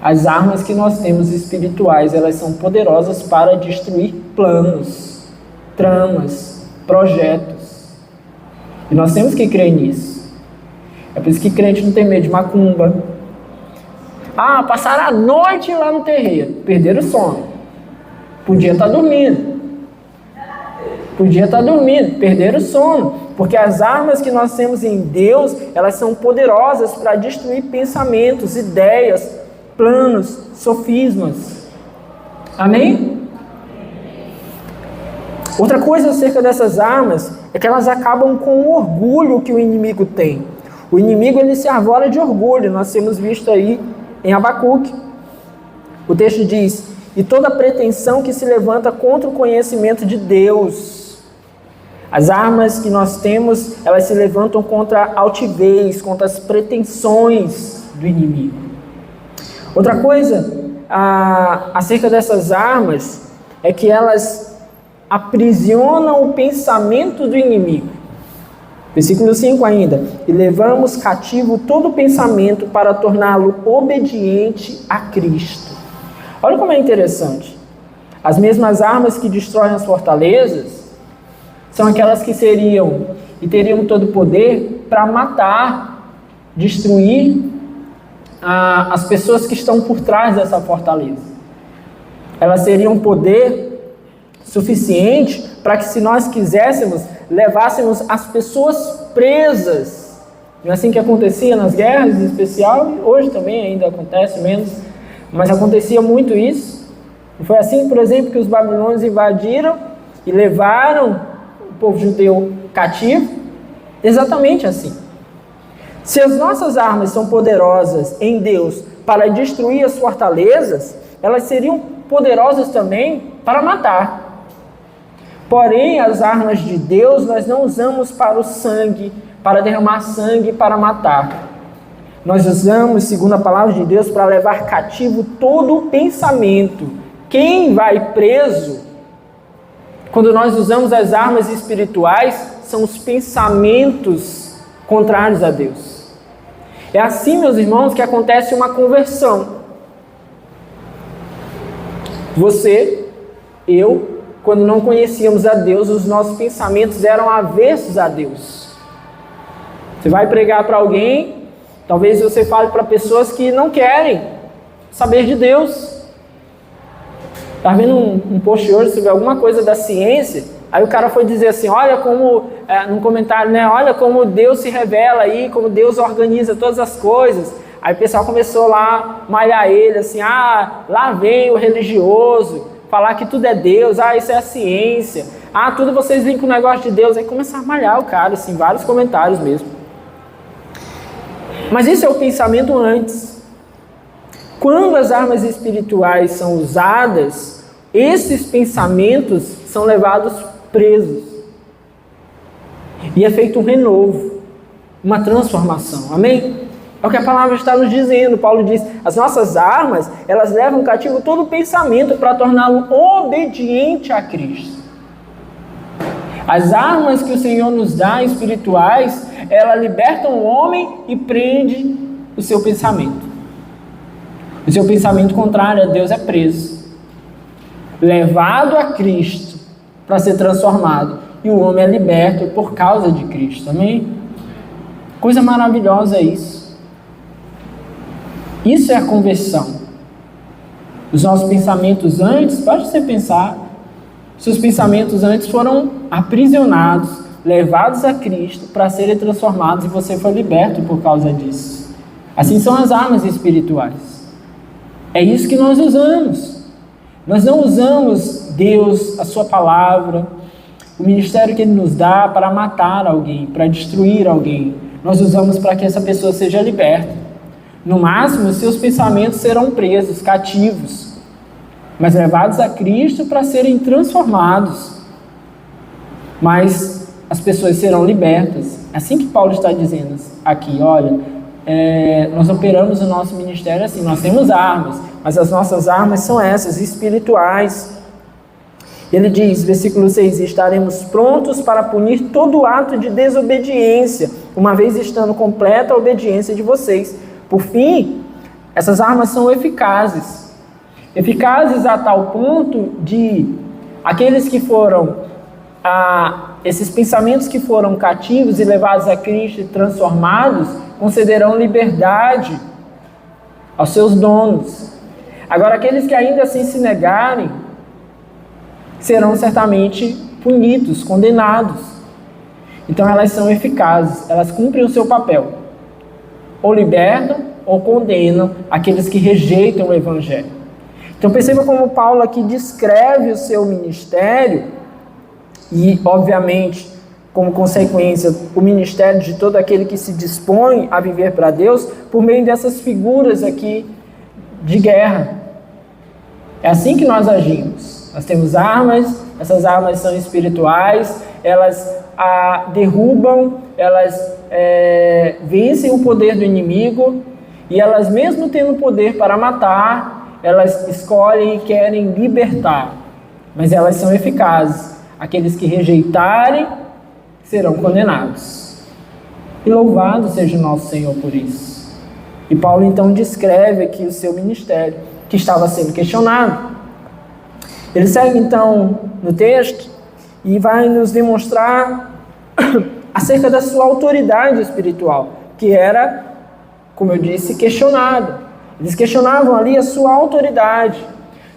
Speaker 1: As armas que nós temos espirituais, elas são poderosas para destruir planos, tramas, projetos. E nós temos que crer nisso. É por isso que crente não tem medo de macumba. Passaram a noite lá no terreiro, perderam o sono. Podia estar dormindo. Perderam o sono. Porque as armas que nós temos em Deus, elas são poderosas para destruir pensamentos, ideias, planos, sofismas. Amém? Outra coisa acerca dessas armas é que elas acabam com o orgulho que o inimigo tem. O inimigo, ele se arvora de orgulho. Nós temos visto aí em Abacuque. O texto diz: e toda pretensão que se levanta contra o conhecimento de Deus. As armas que nós temos, elas se levantam contra a altivez, contra as pretensões do inimigo. Outra coisa acerca dessas armas é que elas aprisionam o pensamento do inimigo. Versículo 5 ainda. E levamos cativo todo pensamento para torná-lo obediente a Cristo. Olha como é interessante. As mesmas armas que destroem as fortalezas são aquelas que seriam e teriam todo o poder para matar, destruir as pessoas que estão por trás dessa fortaleza. Elas teriam poder suficiente para que, se nós quiséssemos, levássemos as pessoas presas. Não é assim que acontecia nas guerras, em especial, hoje também ainda acontece menos, mas acontecia muito isso. Não foi assim, por exemplo, que os babilônios invadiram e levaram o povo judeu cativo? Exatamente assim. Se as nossas armas são poderosas em Deus para destruir as fortalezas, elas seriam poderosas também para matar. Porém, as armas de Deus nós não usamos para o sangue, para derramar sangue, para matar. Nós usamos, segundo a palavra de Deus, para levar cativo todo o pensamento. Quem vai preso, quando nós usamos as armas espirituais, são os pensamentos contrários a Deus. É assim, meus irmãos, que acontece uma conversão. Você, eu, quando não conhecíamos a Deus, os nossos pensamentos eram avessos a Deus. Você vai pregar para alguém, talvez você fale para pessoas que não querem saber de Deus. Está vendo um post hoje sobre alguma coisa da ciência, aí o cara foi dizer assim, olha como, num comentário, né, olha como Deus se revela aí, como Deus organiza todas as coisas. Aí o pessoal começou lá a malhar ele, assim, lá vem o religioso, falar que tudo é Deus, isso é a ciência, tudo vocês vêm com o negócio de Deus. Aí começaram a malhar o cara, assim, vários comentários mesmo. Mas isso é o pensamento antes. Quando as armas espirituais são usadas, esses pensamentos são levados presos. E é feito um renovo, uma transformação. Amém? É o que a palavra está nos dizendo. Paulo diz, as nossas armas, elas levam cativo todo o pensamento para torná-lo obediente a Cristo. As armas que o Senhor nos dá, espirituais, elas libertam o homem e prende o seu pensamento. O seu pensamento contrário a Deus é preso, levado a Cristo para ser transformado. E o homem é liberto por causa de Cristo. Amém? Coisa maravilhosa isso. Isso é a conversão. Os nossos pensamentos antes, pode você pensar, seus pensamentos antes foram aprisionados, levados a Cristo para serem transformados e você foi liberto por causa disso. Assim são as armas espirituais. É isso que nós usamos. Nós não usamos Deus, a sua palavra, o ministério que Ele nos dá para matar alguém, para destruir alguém. Nós usamos para que essa pessoa seja liberta. No máximo, seus pensamentos serão presos, cativos, mas levados a Cristo para serem transformados. Mas as pessoas serão libertas. É assim que Paulo está dizendo aqui, olha, nós operamos o nosso ministério assim, nós temos armas, mas as nossas armas são essas, espirituais. Ele diz, versículo 6, estaremos prontos para punir todo ato de desobediência, uma vez estando completa a obediência de vocês. Por fim, essas armas são eficazes a tal ponto de aqueles que foram, esses pensamentos que foram cativos e levados a Cristo e transformados, concederão liberdade aos seus donos. Agora, aqueles que ainda assim se negarem, serão certamente punidos, condenados. Então elas são eficazes, elas cumprem o seu papel. Ou libertam ou condenam aqueles que rejeitam o Evangelho. Então perceba como Paulo aqui descreve o seu ministério e, obviamente, como consequência, o ministério de todo aquele que se dispõe a viver para Deus por meio dessas figuras aqui de guerra. É assim que nós agimos. Nós temos armas, essas armas são espirituais, elas derrubam, elas vencem o poder do inimigo e elas, mesmo tendo poder para matar, elas escolhem e querem libertar. Mas elas são eficazes. Aqueles que rejeitarem serão condenados. E louvado seja o nosso Senhor por isso. E Paulo então descreve aqui o seu ministério, que estava sendo questionado. Ele segue então no texto e vai nos demonstrar acerca da sua autoridade espiritual, que era, como eu disse, questionada. Eles questionavam ali a sua autoridade.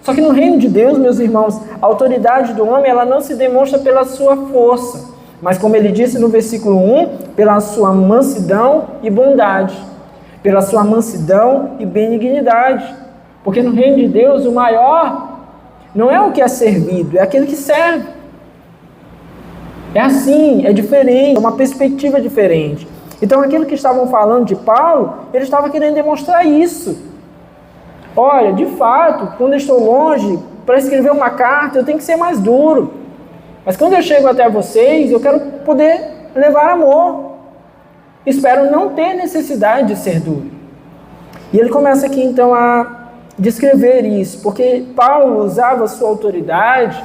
Speaker 1: Só que no reino de Deus, meus irmãos, a autoridade do homem ela não se demonstra pela sua força, mas como ele disse no versículo 1, pela sua mansidão e bondade, pela sua mansidão e benignidade. Porque no reino de Deus o maior não é o que é servido, é aquele que serve. É assim, é diferente, é uma perspectiva diferente. Então aquilo que estavam falando de Paulo, ele estava querendo demonstrar isso. Olha, de fato, quando eu estou longe, para escrever uma carta, eu tenho que ser mais duro. Mas quando eu chego até vocês, eu quero poder levar amor. Espero não ter necessidade de ser duro. E ele começa aqui então a descrever isso, porque Paulo usava a sua autoridade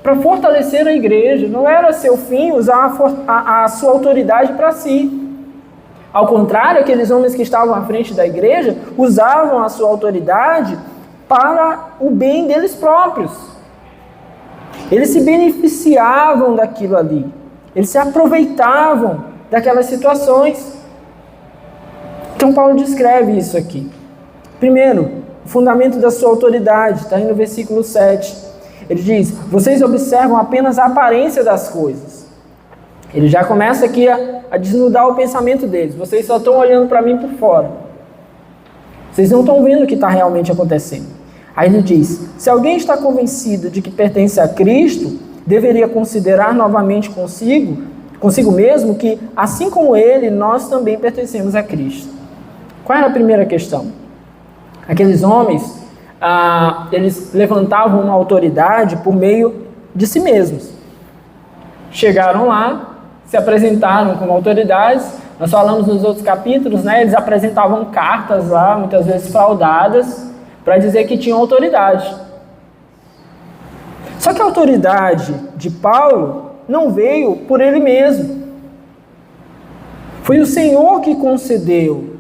Speaker 1: para fortalecer a igreja. Não era seu fim usar a sua autoridade para si. Ao contrário, aqueles homens que estavam à frente da igreja usavam a sua autoridade para o bem deles próprios. Eles se beneficiavam daquilo ali. Eles se aproveitavam daquelas situações. Então Paulo descreve isso aqui. Primeiro, o fundamento da sua autoridade, está aí no versículo 7. Ele diz, vocês observam apenas a aparência das coisas. Ele já começa aqui a desnudar o pensamento deles. Vocês só estão olhando para mim por fora. Vocês não estão vendo o que está realmente acontecendo. Aí ele diz, se alguém está convencido de que pertence a Cristo, deveria considerar novamente consigo mesmo, que assim como ele, nós também pertencemos a Cristo. Qual era a primeira questão? Aqueles homens, eles levantavam uma autoridade por meio de si mesmos. Chegaram lá, se apresentaram como autoridades. Nós falamos nos outros capítulos, né? Eles apresentavam cartas lá, muitas vezes fraudadas, para dizer que tinham autoridade. Só que a autoridade de Paulo não veio por ele mesmo. Foi o Senhor que concedeu.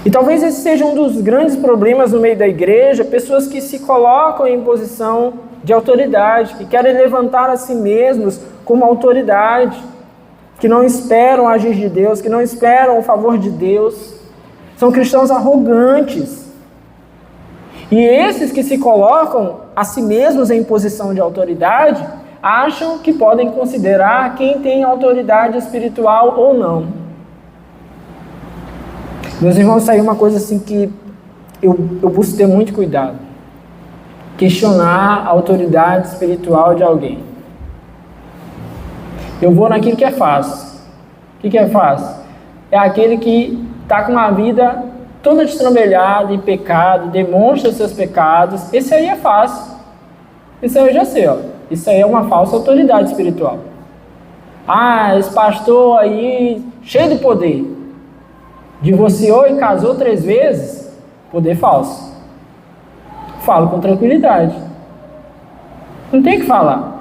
Speaker 1: E talvez esse seja um dos grandes problemas no meio da igreja, pessoas que se colocam em posição de autoridade, que querem levantar a si mesmos como autoridade, que não esperam agir de Deus, que não esperam o favor de Deus. São cristãos arrogantes. E esses que se colocam a si mesmos em posição de autoridade, acham que podem considerar quem tem autoridade espiritual ou não. Meus irmãos, isso aí é uma coisa assim que eu busco ter muito cuidado. Questionar a autoridade espiritual de alguém. Eu vou naquilo que é fácil. O que é fácil? É aquele que está com uma vida toda destrambelhada em pecado, demonstra os seus pecados. Esse aí é fácil. Esse aí eu já sei, ó. Isso aí é uma falsa autoridade espiritual. Esse pastor aí, cheio de poder, divorciou e casou 3 vezes, poder falso. Falo com tranquilidade. Não tem o que falar.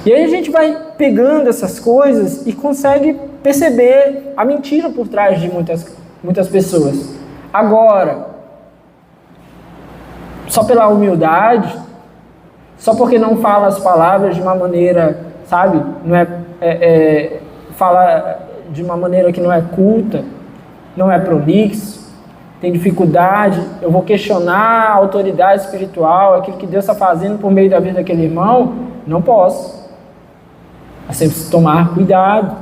Speaker 1: E aí a gente vai pegando essas coisas e consegue perceber a mentira por trás de muitas pessoas. Agora, só pela humildade, só porque não fala as palavras de uma maneira, sabe, não fala de uma maneira que não é culta, não é prolixo, tem dificuldade, eu vou questionar a autoridade espiritual, aquilo que Deus está fazendo por meio da vida daquele irmão, não posso. É sempre tomar cuidado.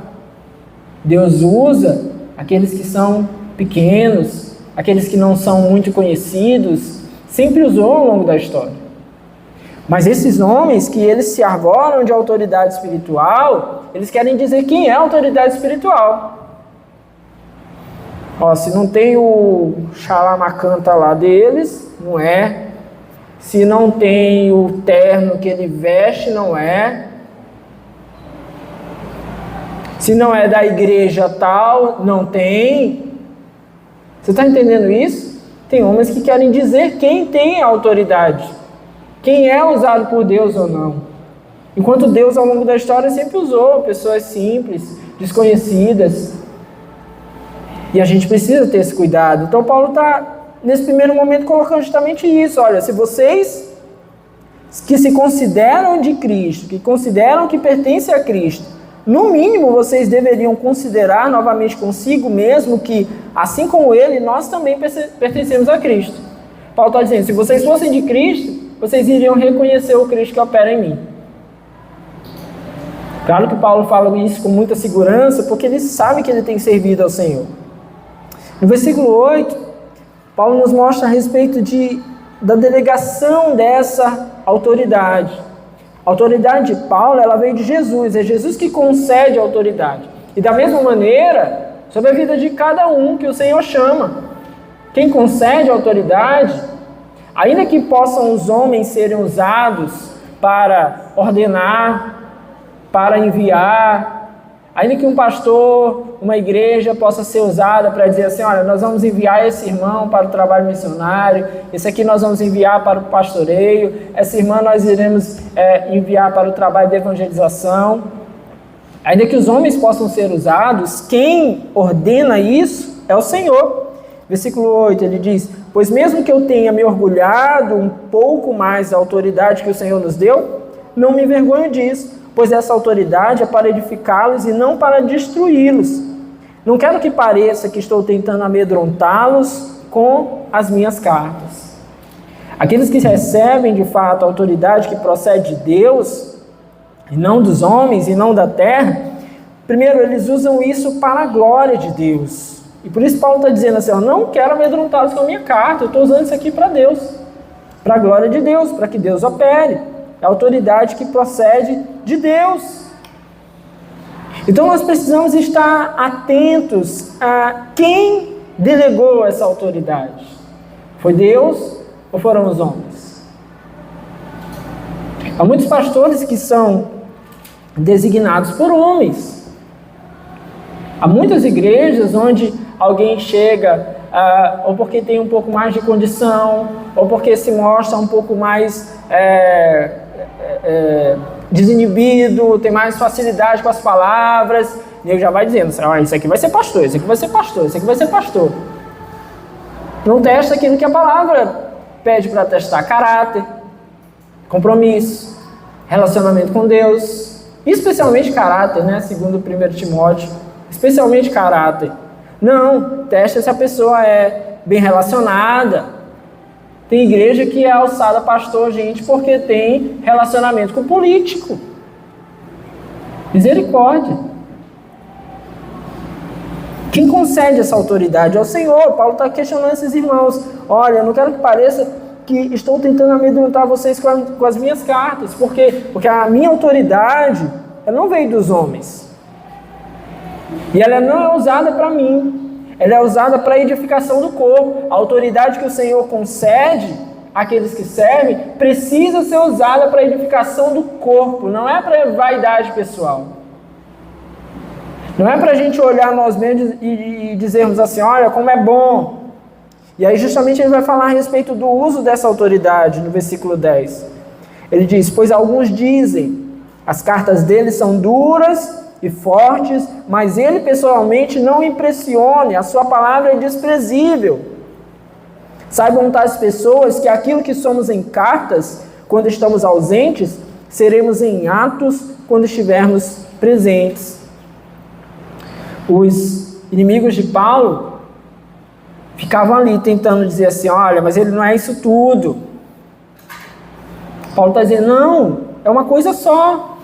Speaker 1: Deus usa aqueles que são pequenos, aqueles que não são muito conhecidos, sempre usou ao longo da história. Mas esses homens que eles se arvoram de autoridade espiritual, eles querem dizer quem é a autoridade espiritual. Se não tem o xalamacanta lá deles, não é. Se não tem o terno que ele veste, não é. Se não é da igreja tal, não tem. Você está entendendo isso? Tem homens que querem dizer quem tem a autoridade, quem é usado por Deus ou não. Enquanto Deus, ao longo da história, sempre usou pessoas simples, desconhecidas. E a gente precisa ter esse cuidado. Então Paulo está nesse primeiro momento, colocando justamente isso. Olha, se vocês que se consideram de Cristo, que consideram que pertencem a Cristo, no mínimo vocês deveriam considerar novamente consigo mesmo que, assim como Ele, nós também pertencemos a Cristo. Paulo está dizendo, se vocês fossem de Cristo, vocês iriam reconhecer o Cristo que opera em mim. Claro que Paulo fala isso com muita segurança, porque ele sabe que ele tem servido ao Senhor. No versículo 8, Paulo nos mostra a respeito da delegação dessa autoridade. A autoridade de Paulo, ela veio de Jesus, é Jesus que concede a autoridade. E da mesma maneira, sobre a vida de cada um que o Senhor chama. Quem concede a autoridade, ainda que possam os homens serem usados para ordenar, para enviar, ainda que um pastor, uma igreja possa ser usada para dizer assim, olha, nós vamos enviar esse irmão para o trabalho missionário, esse aqui nós vamos enviar para o pastoreio, essa irmã nós iremos enviar para o trabalho de evangelização. Ainda que os homens possam ser usados, quem ordena isso é o Senhor. Versículo 8, ele diz, pois mesmo que eu tenha me orgulhado um pouco mais da autoridade que o Senhor nos deu, não me envergonho disso, pois essa autoridade é para edificá-los e não para destruí-los. Não quero que pareça que estou tentando amedrontá-los com as minhas cartas. Aqueles que recebem de fato a autoridade que procede de Deus, e não dos homens, e não da terra, primeiro eles usam isso para a glória de Deus. E por isso Paulo está dizendo assim, eu não quero amedrontá-los com a minha carta, eu estou usando isso aqui para Deus, para a glória de Deus, para que Deus opere. É a autoridade que procede de Deus. Então nós precisamos estar atentos a quem delegou essa autoridade. Foi Deus ou foram os homens? Há muitos pastores que são designados por homens. Há muitas igrejas onde alguém chega ou porque tem um pouco mais de condição, ou porque se mostra um pouco mais desinibido, tem mais facilidade com as palavras, e ele já vai dizendo, isso aqui vai ser pastor, isso aqui vai ser pastor, isso aqui vai ser pastor. Não testa aquilo que a palavra pede para testar: caráter, compromisso, relacionamento com Deus, especialmente caráter, né? Segundo 1 Timóteo, especialmente caráter. Não, testa se a pessoa é bem relacionada. Tem igreja que é alçada pastor, gente, porque tem relacionamento com político. Misericórdia. Quem concede essa autoridade é o Senhor. Paulo está questionando esses irmãos. Olha, eu não quero que pareça que estou tentando amedrontar vocês com as minhas cartas. Por quê? Porque a minha autoridade, ela não veio dos homens. E ela não é usada para mim. Ela é usada para a edificação do corpo. A autoridade que o Senhor concede àqueles que servem precisa ser usada para a edificação do corpo. Não é para vaidade pessoal. Não é para a gente olhar nós mesmos e dizermos assim, olha como é bom. E aí justamente ele vai falar a respeito do uso dessa autoridade no versículo 10. Ele diz, pois alguns dizem, as cartas dele são duras e fortes, mas ele pessoalmente não impressione, a sua palavra é desprezível. Saibam tais pessoas que aquilo que somos em cartas, quando estamos ausentes, seremos em atos quando estivermos presentes. Os inimigos de Paulo ficavam ali tentando dizer assim, olha, mas ele não é isso tudo. Paulo está dizendo, não, é uma coisa só.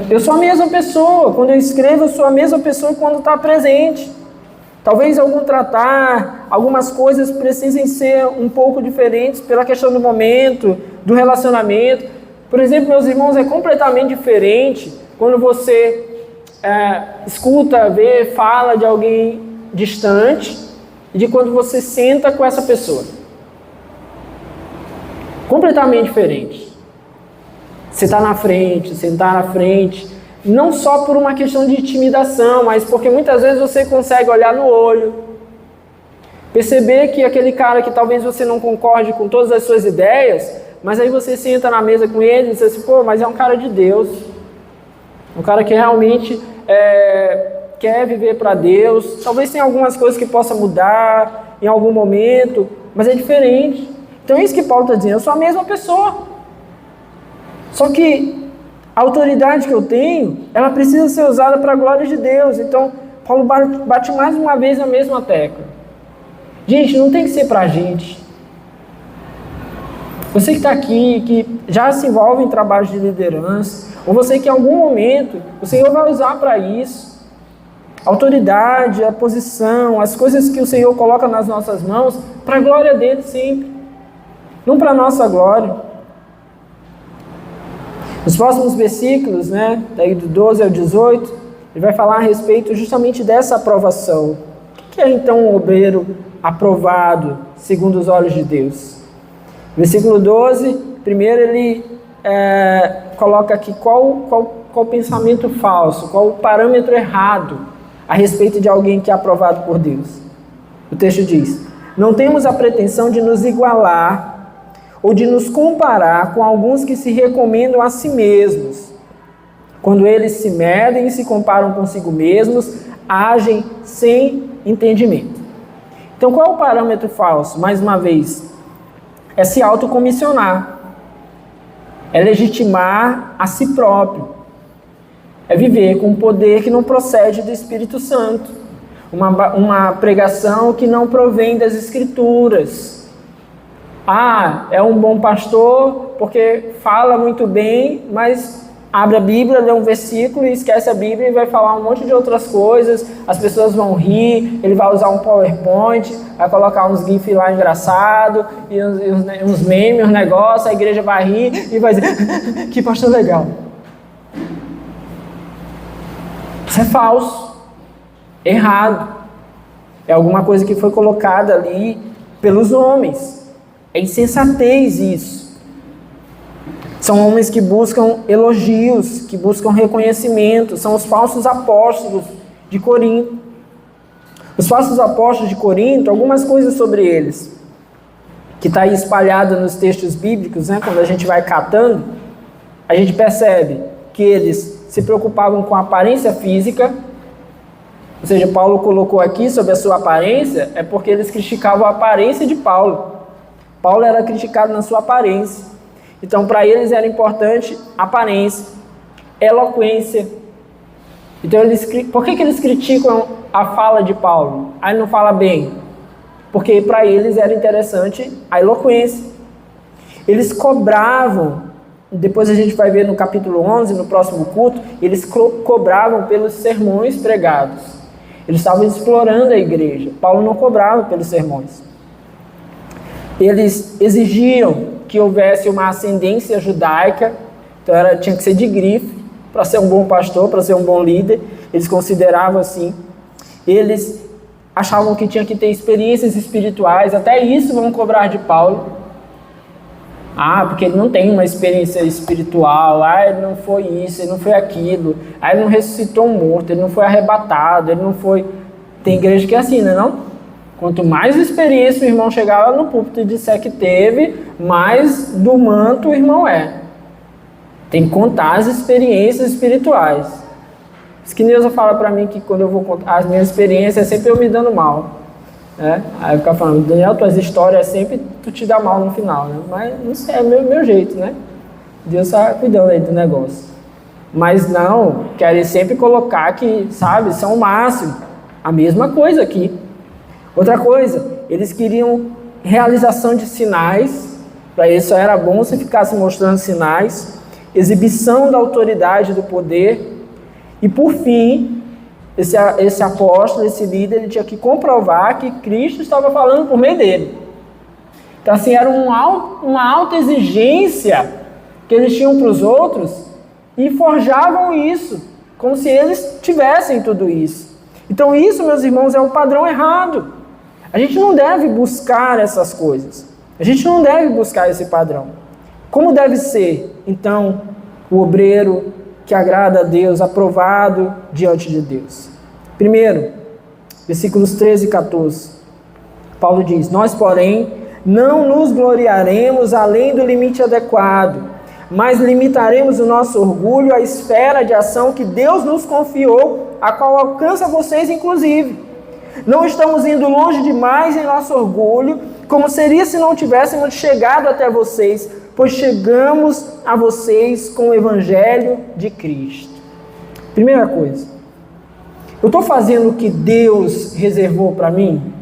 Speaker 1: Eu sou a mesma pessoa, quando eu escrevo eu sou a mesma pessoa quando está presente. Talvez algum tratar, algumas coisas precisem ser um pouco diferentes pela questão do momento, do relacionamento. Por exemplo, meus irmãos, é completamente diferente quando você escuta, vê, fala de alguém distante e de quando você senta com essa pessoa. Completamente diferente. Você está na frente, sentar na frente, não só por uma questão de intimidação, mas porque muitas vezes você consegue olhar no olho, perceber que aquele cara que talvez você não concorde com todas as suas ideias, mas aí você senta na mesa com ele e diz assim, pô, mas é um cara de Deus, um cara que realmente quer viver para Deus, talvez tenha algumas coisas que possa mudar, em algum momento, mas é diferente. Então é isso que Paulo está dizendo, eu sou a mesma pessoa. Só que a autoridade que eu tenho, ela precisa ser usada para a glória de Deus. Então, Paulo bate mais uma vez na mesma tecla. Gente, não tem que ser para a gente. Você que está aqui, que já se envolve em trabalhos de liderança, ou você que em algum momento o Senhor vai usar para isso, a autoridade, a posição, as coisas que o Senhor coloca nas nossas mãos, para a glória dele sempre, não para a nossa glória. Nos próximos versículos, daí do 12 ao 18, ele vai falar a respeito justamente dessa aprovação. O que é então um obreiro aprovado segundo os olhos de Deus? Versículo 12, primeiro ele coloca aqui qual o pensamento falso, qual o parâmetro errado a respeito de alguém que é aprovado por Deus. O texto diz: não temos a pretensão de nos igualar ou de nos comparar com alguns que se recomendam a si mesmos. Quando eles se medem e se comparam consigo mesmos, agem sem entendimento. Então qual é o parâmetro falso? Mais uma vez, é se autocomissionar, é legitimar a si próprio, é viver com um poder que não procede do Espírito Santo, uma pregação que não provém das Escrituras. É um bom pastor porque fala muito bem, mas abre a Bíblia, lê um versículo e esquece a Bíblia e vai falar um monte de outras coisas, as pessoas vão rir, ele vai usar um PowerPoint, vai colocar uns GIF lá engraçado, e uns memes, uns negócios, a igreja vai rir e vai dizer, que pastor legal. Isso é falso, errado, é alguma coisa que foi colocada ali pelos homens, é insensatez isso. São homens que buscam elogios, que buscam reconhecimento. São os falsos apóstolos de Corinto. Os falsos apóstolos de Corinto, algumas coisas sobre eles, que está aí espalhado nos textos bíblicos, quando a gente vai catando, a gente percebe que eles se preocupavam com a aparência física. Ou seja, Paulo colocou aqui sobre a sua aparência, é porque eles criticavam a aparência de Paulo. Paulo era criticado na sua aparência. Então, para eles era importante aparência, eloquência. Então, por que eles criticam a fala de Paulo? Aí ele não fala bem. Porque para eles era interessante a eloquência. Eles cobravam, depois a gente vai ver no capítulo 11, no próximo culto, eles cobravam pelos sermões pregados. Eles estavam explorando a igreja. Paulo não cobrava pelos sermões. Eles exigiam que houvesse uma ascendência judaica, então tinha que ser de grife, para ser um bom pastor, para ser um bom líder, eles consideravam assim. Eles achavam que tinha que ter experiências espirituais, até isso vão cobrar de Paulo. Porque ele não tem uma experiência espiritual, ele não foi isso, ele não foi aquilo, ele não ressuscitou um morto, ele não foi arrebatado, ele não foi... Tem igreja que é assim, não? Quanto mais experiência o irmão chegar lá no púlpito e disser que teve, mais do manto o irmão é. Tem que contar as experiências espirituais. Isso que Neuza fala para mim que quando eu vou contar as minhas experiências, é sempre eu me dando mal. Aí eu fico falando, Daniel, tuas histórias é sempre tu te dá mal no final. Mas não sei, é meu jeito, Deus está cuidando aí do negócio. Mas não, querem sempre colocar que, são o máximo. A mesma coisa aqui. Outra coisa, eles queriam realização de sinais, para eles só era bom se ficasse mostrando sinais, exibição da autoridade, do poder, e por fim, esse apóstolo, esse líder, ele tinha que comprovar que Cristo estava falando por meio dele. Então assim, era uma alta exigência que eles tinham para os outros, e forjavam isso, como se eles tivessem tudo isso. Então isso, meus irmãos, é o padrão errado. A gente não deve buscar essas coisas. A gente não deve buscar esse padrão. Como deve ser, então, o obreiro que agrada a Deus, aprovado diante de Deus? Primeiro, versículos 13 e 14. Paulo diz: nós, porém, não nos gloriaremos além do limite adequado, mas limitaremos o nosso orgulho à esfera de ação que Deus nos confiou, a qual alcança vocês, inclusive. Não estamos indo longe demais em nosso orgulho, como seria se não tivéssemos chegado até vocês, pois chegamos a vocês com o Evangelho de Cristo. Primeira coisa, eu estou fazendo o que Deus reservou para mim?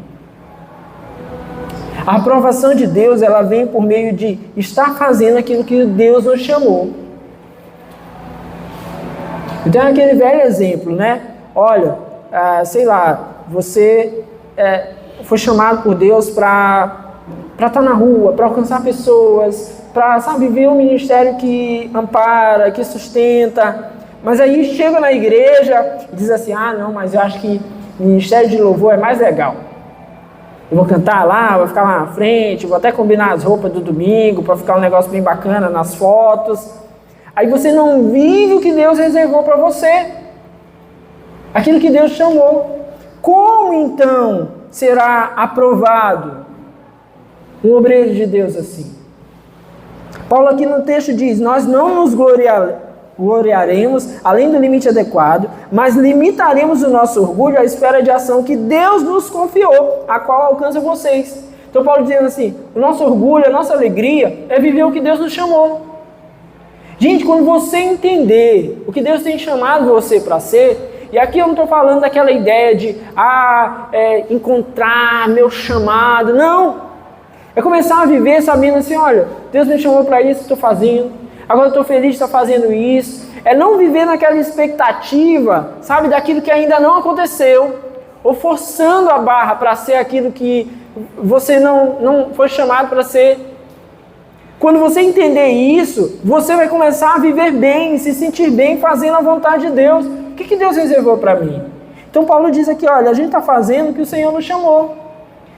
Speaker 1: A aprovação de Deus, ela vem por meio de estar fazendo aquilo que Deus nos chamou. Então é aquele velho exemplo, né? Olha, sei lá, você foi chamado por Deus para estar na rua, para alcançar pessoas, para, sabe, viver um ministério que ampara, que sustenta. Mas aí chega na igreja e diz assim, não, mas eu acho que o ministério de louvor é mais legal. Eu vou cantar lá, vou ficar lá na frente, vou até combinar as roupas do domingo para ficar um negócio bem bacana nas fotos. Aí você não vive o que Deus reservou para você. Aquilo que Deus chamou. Como então será aprovado um obreiro de Deus assim? Paulo aqui no texto diz, nós não nos gloriaremos além do limite adequado, mas limitaremos o nosso orgulho à esfera de ação que Deus nos confiou, a qual alcança vocês. Então Paulo dizendo assim, o nosso orgulho, a nossa alegria é viver o que Deus nos chamou. Gente, quando você entender o que Deus tem chamado você para ser, e aqui eu não estou falando daquela ideia de encontrar meu chamado, não. É começar a viver sabendo assim, olha, Deus me chamou para isso, estou fazendo. Agora eu estou feliz de estar fazendo isso. É não viver naquela expectativa, sabe, daquilo que ainda não aconteceu. Ou forçando a barra para ser aquilo que você não foi chamado para ser. Quando você entender isso, você vai começar a viver bem, se sentir bem, fazendo a vontade de Deus. O que Deus reservou para mim? Então Paulo diz aqui, olha, a gente está fazendo o que o Senhor nos chamou.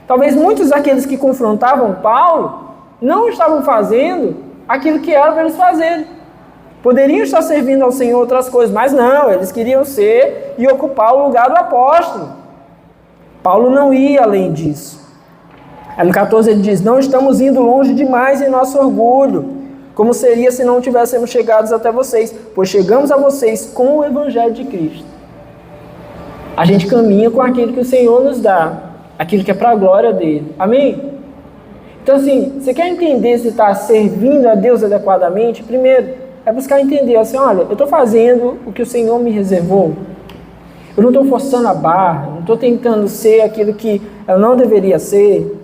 Speaker 1: Talvez muitos daqueles que confrontavam Paulo não estavam fazendo aquilo que era para eles fazerem. Poderiam estar servindo ao Senhor outras coisas, mas não, eles queriam ser e ocupar o lugar do apóstolo. Paulo não ia além disso. Aí no 14 ele diz, não estamos indo longe demais em nosso orgulho, como seria se não tivéssemos chegado até vocês, pois chegamos a vocês com o Evangelho de Cristo. A gente caminha com aquilo que o Senhor nos dá, aquilo que é para a glória dele. Amém? Então assim, você quer entender se está servindo a Deus adequadamente? Primeiro, é buscar entender assim, olha, eu estou fazendo o que o Senhor me reservou. Eu não estou forçando a barra, não estou tentando ser aquilo que eu não deveria ser.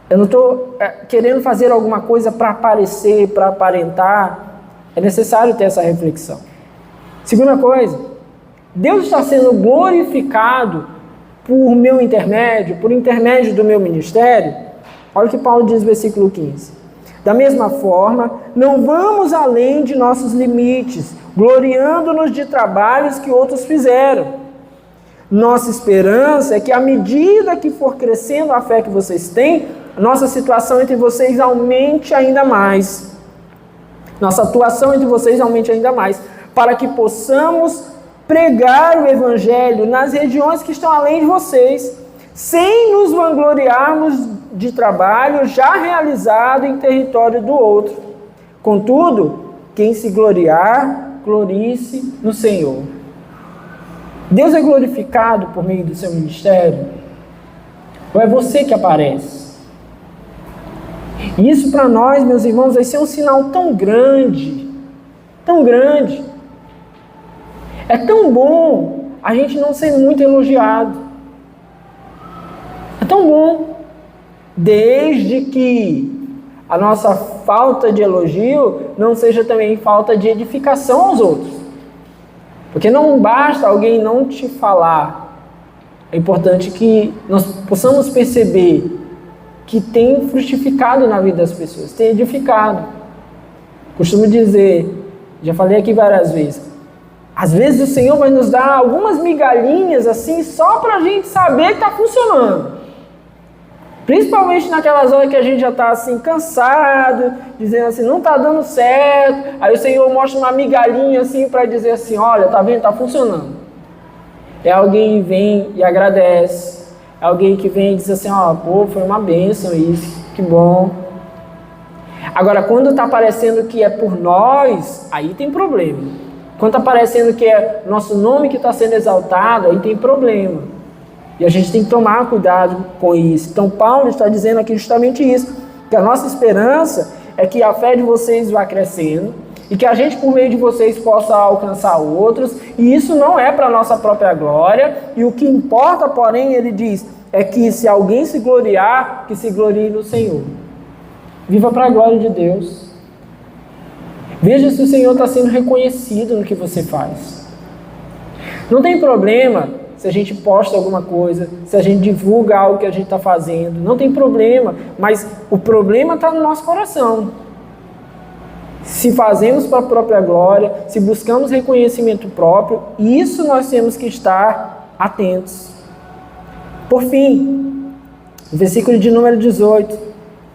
Speaker 1: Eu não estou querendo fazer alguma coisa para aparecer, para aparentar. É necessário ter essa reflexão. Segunda coisa, Deus está sendo glorificado por meu intermédio, por intermédio do meu ministério. Olha o que Paulo diz no versículo 15. Da mesma forma, não vamos além de nossos limites, gloriando-nos de trabalhos que outros fizeram. Nossa esperança é que à medida que for crescendo a fé que vocês têm, nossa situação entre vocês aumente ainda mais. Nossa atuação entre vocês aumente ainda mais, para que possamos pregar o Evangelho nas regiões que estão além de vocês, sem nos vangloriarmos de trabalho já realizado em território do outro. Contudo, quem se gloriar, glorie-se no Senhor. Deus é glorificado por meio do seu ministério? Ou é você que aparece? E isso para nós, meus irmãos, vai ser um sinal tão grande, tão grande. É tão bom a gente não ser muito elogiado. É tão bom. Desde que a nossa falta de elogio não seja também falta de edificação aos outros. Porque não basta alguém não te falar. É importante que nós possamos perceber que tem frutificado na vida das pessoas, tem edificado. Costumo dizer, já falei aqui várias vezes, às vezes o Senhor vai nos dar algumas migalhinhas assim, só para a gente saber que está funcionando. Principalmente naquelas horas que a gente já está assim, cansado, dizendo assim, não está dando certo. Aí o Senhor mostra uma migalhinha assim para dizer assim, olha, tá vendo? Está funcionando. É alguém que vem e agradece. É alguém que vem e diz assim, ó, pô, foi uma bênção isso, que bom. Agora, quando está parecendo que é por nós, aí tem problema. Quando está parecendo que é nosso nome que está sendo exaltado, aí tem problema. E a gente tem que tomar cuidado com isso. Então Paulo está dizendo aqui justamente isso, que a nossa esperança é que a fé de vocês vá crescendo e que a gente, por meio de vocês, possa alcançar outros. E isso não é para a nossa própria glória. E o que importa, porém, ele diz, é que se alguém se gloriar, que se glorie no Senhor. Viva para a glória de Deus. Veja se o Senhor está sendo reconhecido no que você faz. Não tem problema se a gente posta alguma coisa, se a gente divulga algo que a gente está fazendo. Não tem problema, mas o problema está no nosso coração. Se fazemos para a própria glória, se buscamos reconhecimento próprio, isso nós temos que estar atentos. Por fim, o versículo de número 18,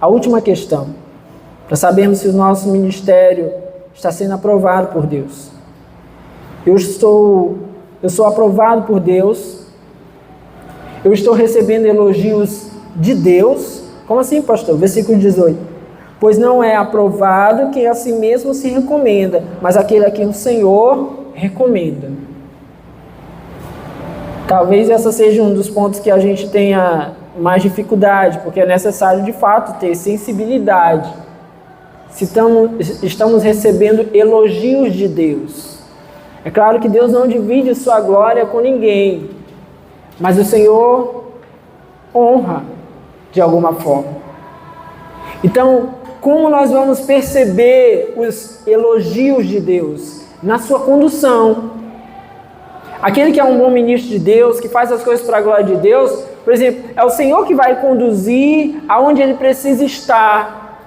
Speaker 1: a última questão, para sabermos se o nosso ministério está sendo aprovado por Deus. Eu sou aprovado por Deus, eu estou recebendo elogios de Deus. Como assim, pastor? Versículo 18. Pois não é aprovado quem a si mesmo se recomenda, mas aquele a quem o Senhor recomenda. Talvez esse seja um dos pontos que a gente tenha mais dificuldade, porque é necessário de fato ter sensibilidade. Se estamos recebendo elogios de Deus. É claro que Deus não divide sua glória com ninguém, mas o Senhor honra de alguma forma. Então, como nós vamos perceber os elogios de Deus? Na sua condução. Aquele que é um bom ministro de Deus, que faz as coisas para a glória de Deus, por exemplo, é o Senhor que vai conduzir aonde ele precisa estar.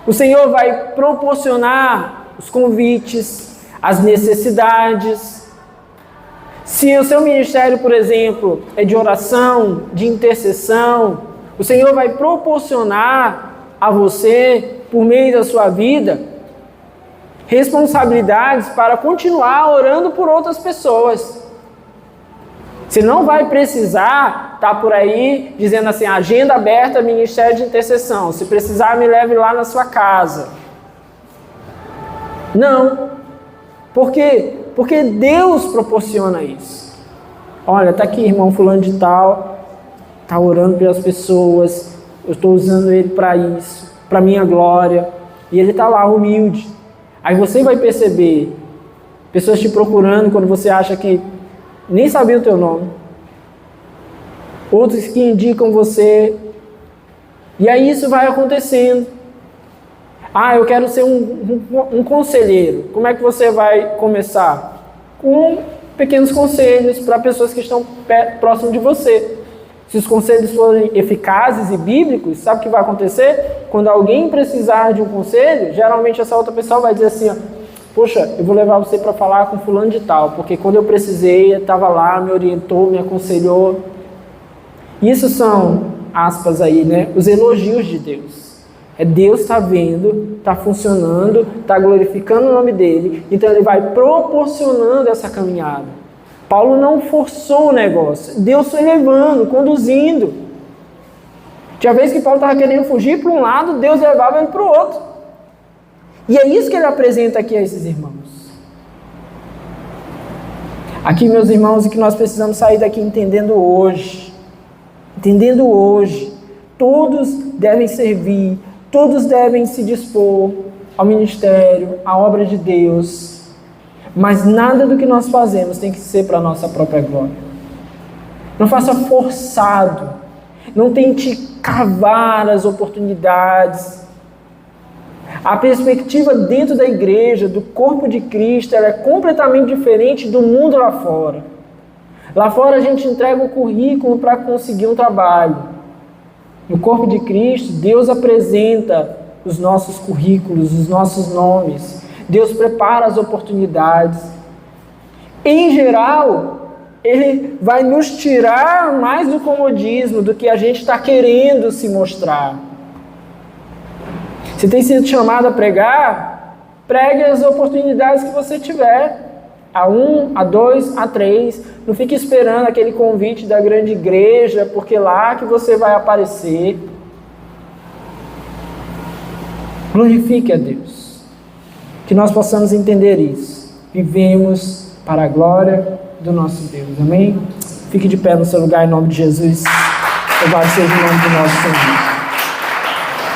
Speaker 1: O Senhor vai proporcionar os convites, as necessidades. Se o seu ministério, por exemplo, é de oração, de intercessão, o Senhor vai proporcionar a você, por meio da sua vida, responsabilidades para continuar orando por outras pessoas. Você não vai precisar estar por aí dizendo assim, agenda aberta, ministério de intercessão. Se precisar, me leve lá na sua casa. Não. Por quê? Porque Deus proporciona isso. Olha, está aqui irmão fulano de tal, está orando pelas pessoas, eu estou usando ele para isso, para minha glória, e ele está lá humilde. Aí você vai perceber pessoas te procurando quando você acha que nem sabia o teu nome, outros que indicam você, e aí isso vai acontecendo. Eu quero ser um conselheiro. Como é que você vai começar? Com pequenos conselhos para pessoas que estão próximo de você. Se os conselhos forem eficazes e bíblicos, sabe o que vai acontecer? Quando alguém precisar de um conselho, geralmente essa outra pessoa vai dizer assim, poxa, eu vou levar você para falar com fulano de tal, porque quando eu precisei, estava lá, me orientou, me aconselhou. Isso são, aspas aí, né, os elogios de Deus. Deus está vendo, está funcionando, está glorificando o nome dele, então ele vai proporcionando essa caminhada. Paulo não forçou o negócio, Deus foi levando, conduzindo. Tinha vez que Paulo estava querendo fugir para um lado, Deus levava ele para o outro. E é isso que ele apresenta aqui a esses irmãos. Aqui, meus irmãos, o que nós precisamos sair daqui entendendo hoje, todos devem servir, todos devem se dispor ao ministério, à obra de Deus, mas nada do que nós fazemos tem que ser para a nossa própria glória. Não faça forçado, não tente cavar as oportunidades. A perspectiva dentro da igreja, do corpo de Cristo, ela é completamente diferente do mundo lá fora. Lá fora a gente entrega o currículo para conseguir um trabalho. No corpo de Cristo, Deus apresenta os nossos currículos, os nossos nomes. Deus prepara as oportunidades. Em geral, Ele vai nos tirar mais do comodismo, do que a gente está querendo se mostrar. Se tem sido chamado a pregar, pregue as oportunidades que você tiver. A1, A2, A3. Não fique esperando aquele convite da grande igreja, porque lá que você vai aparecer. Glorifique a Deus. Que nós possamos entender isso. Vivemos para a glória do nosso Deus. Amém? Fique de pé no seu lugar em nome de Jesus. Louvado seja o nome do nosso Senhor.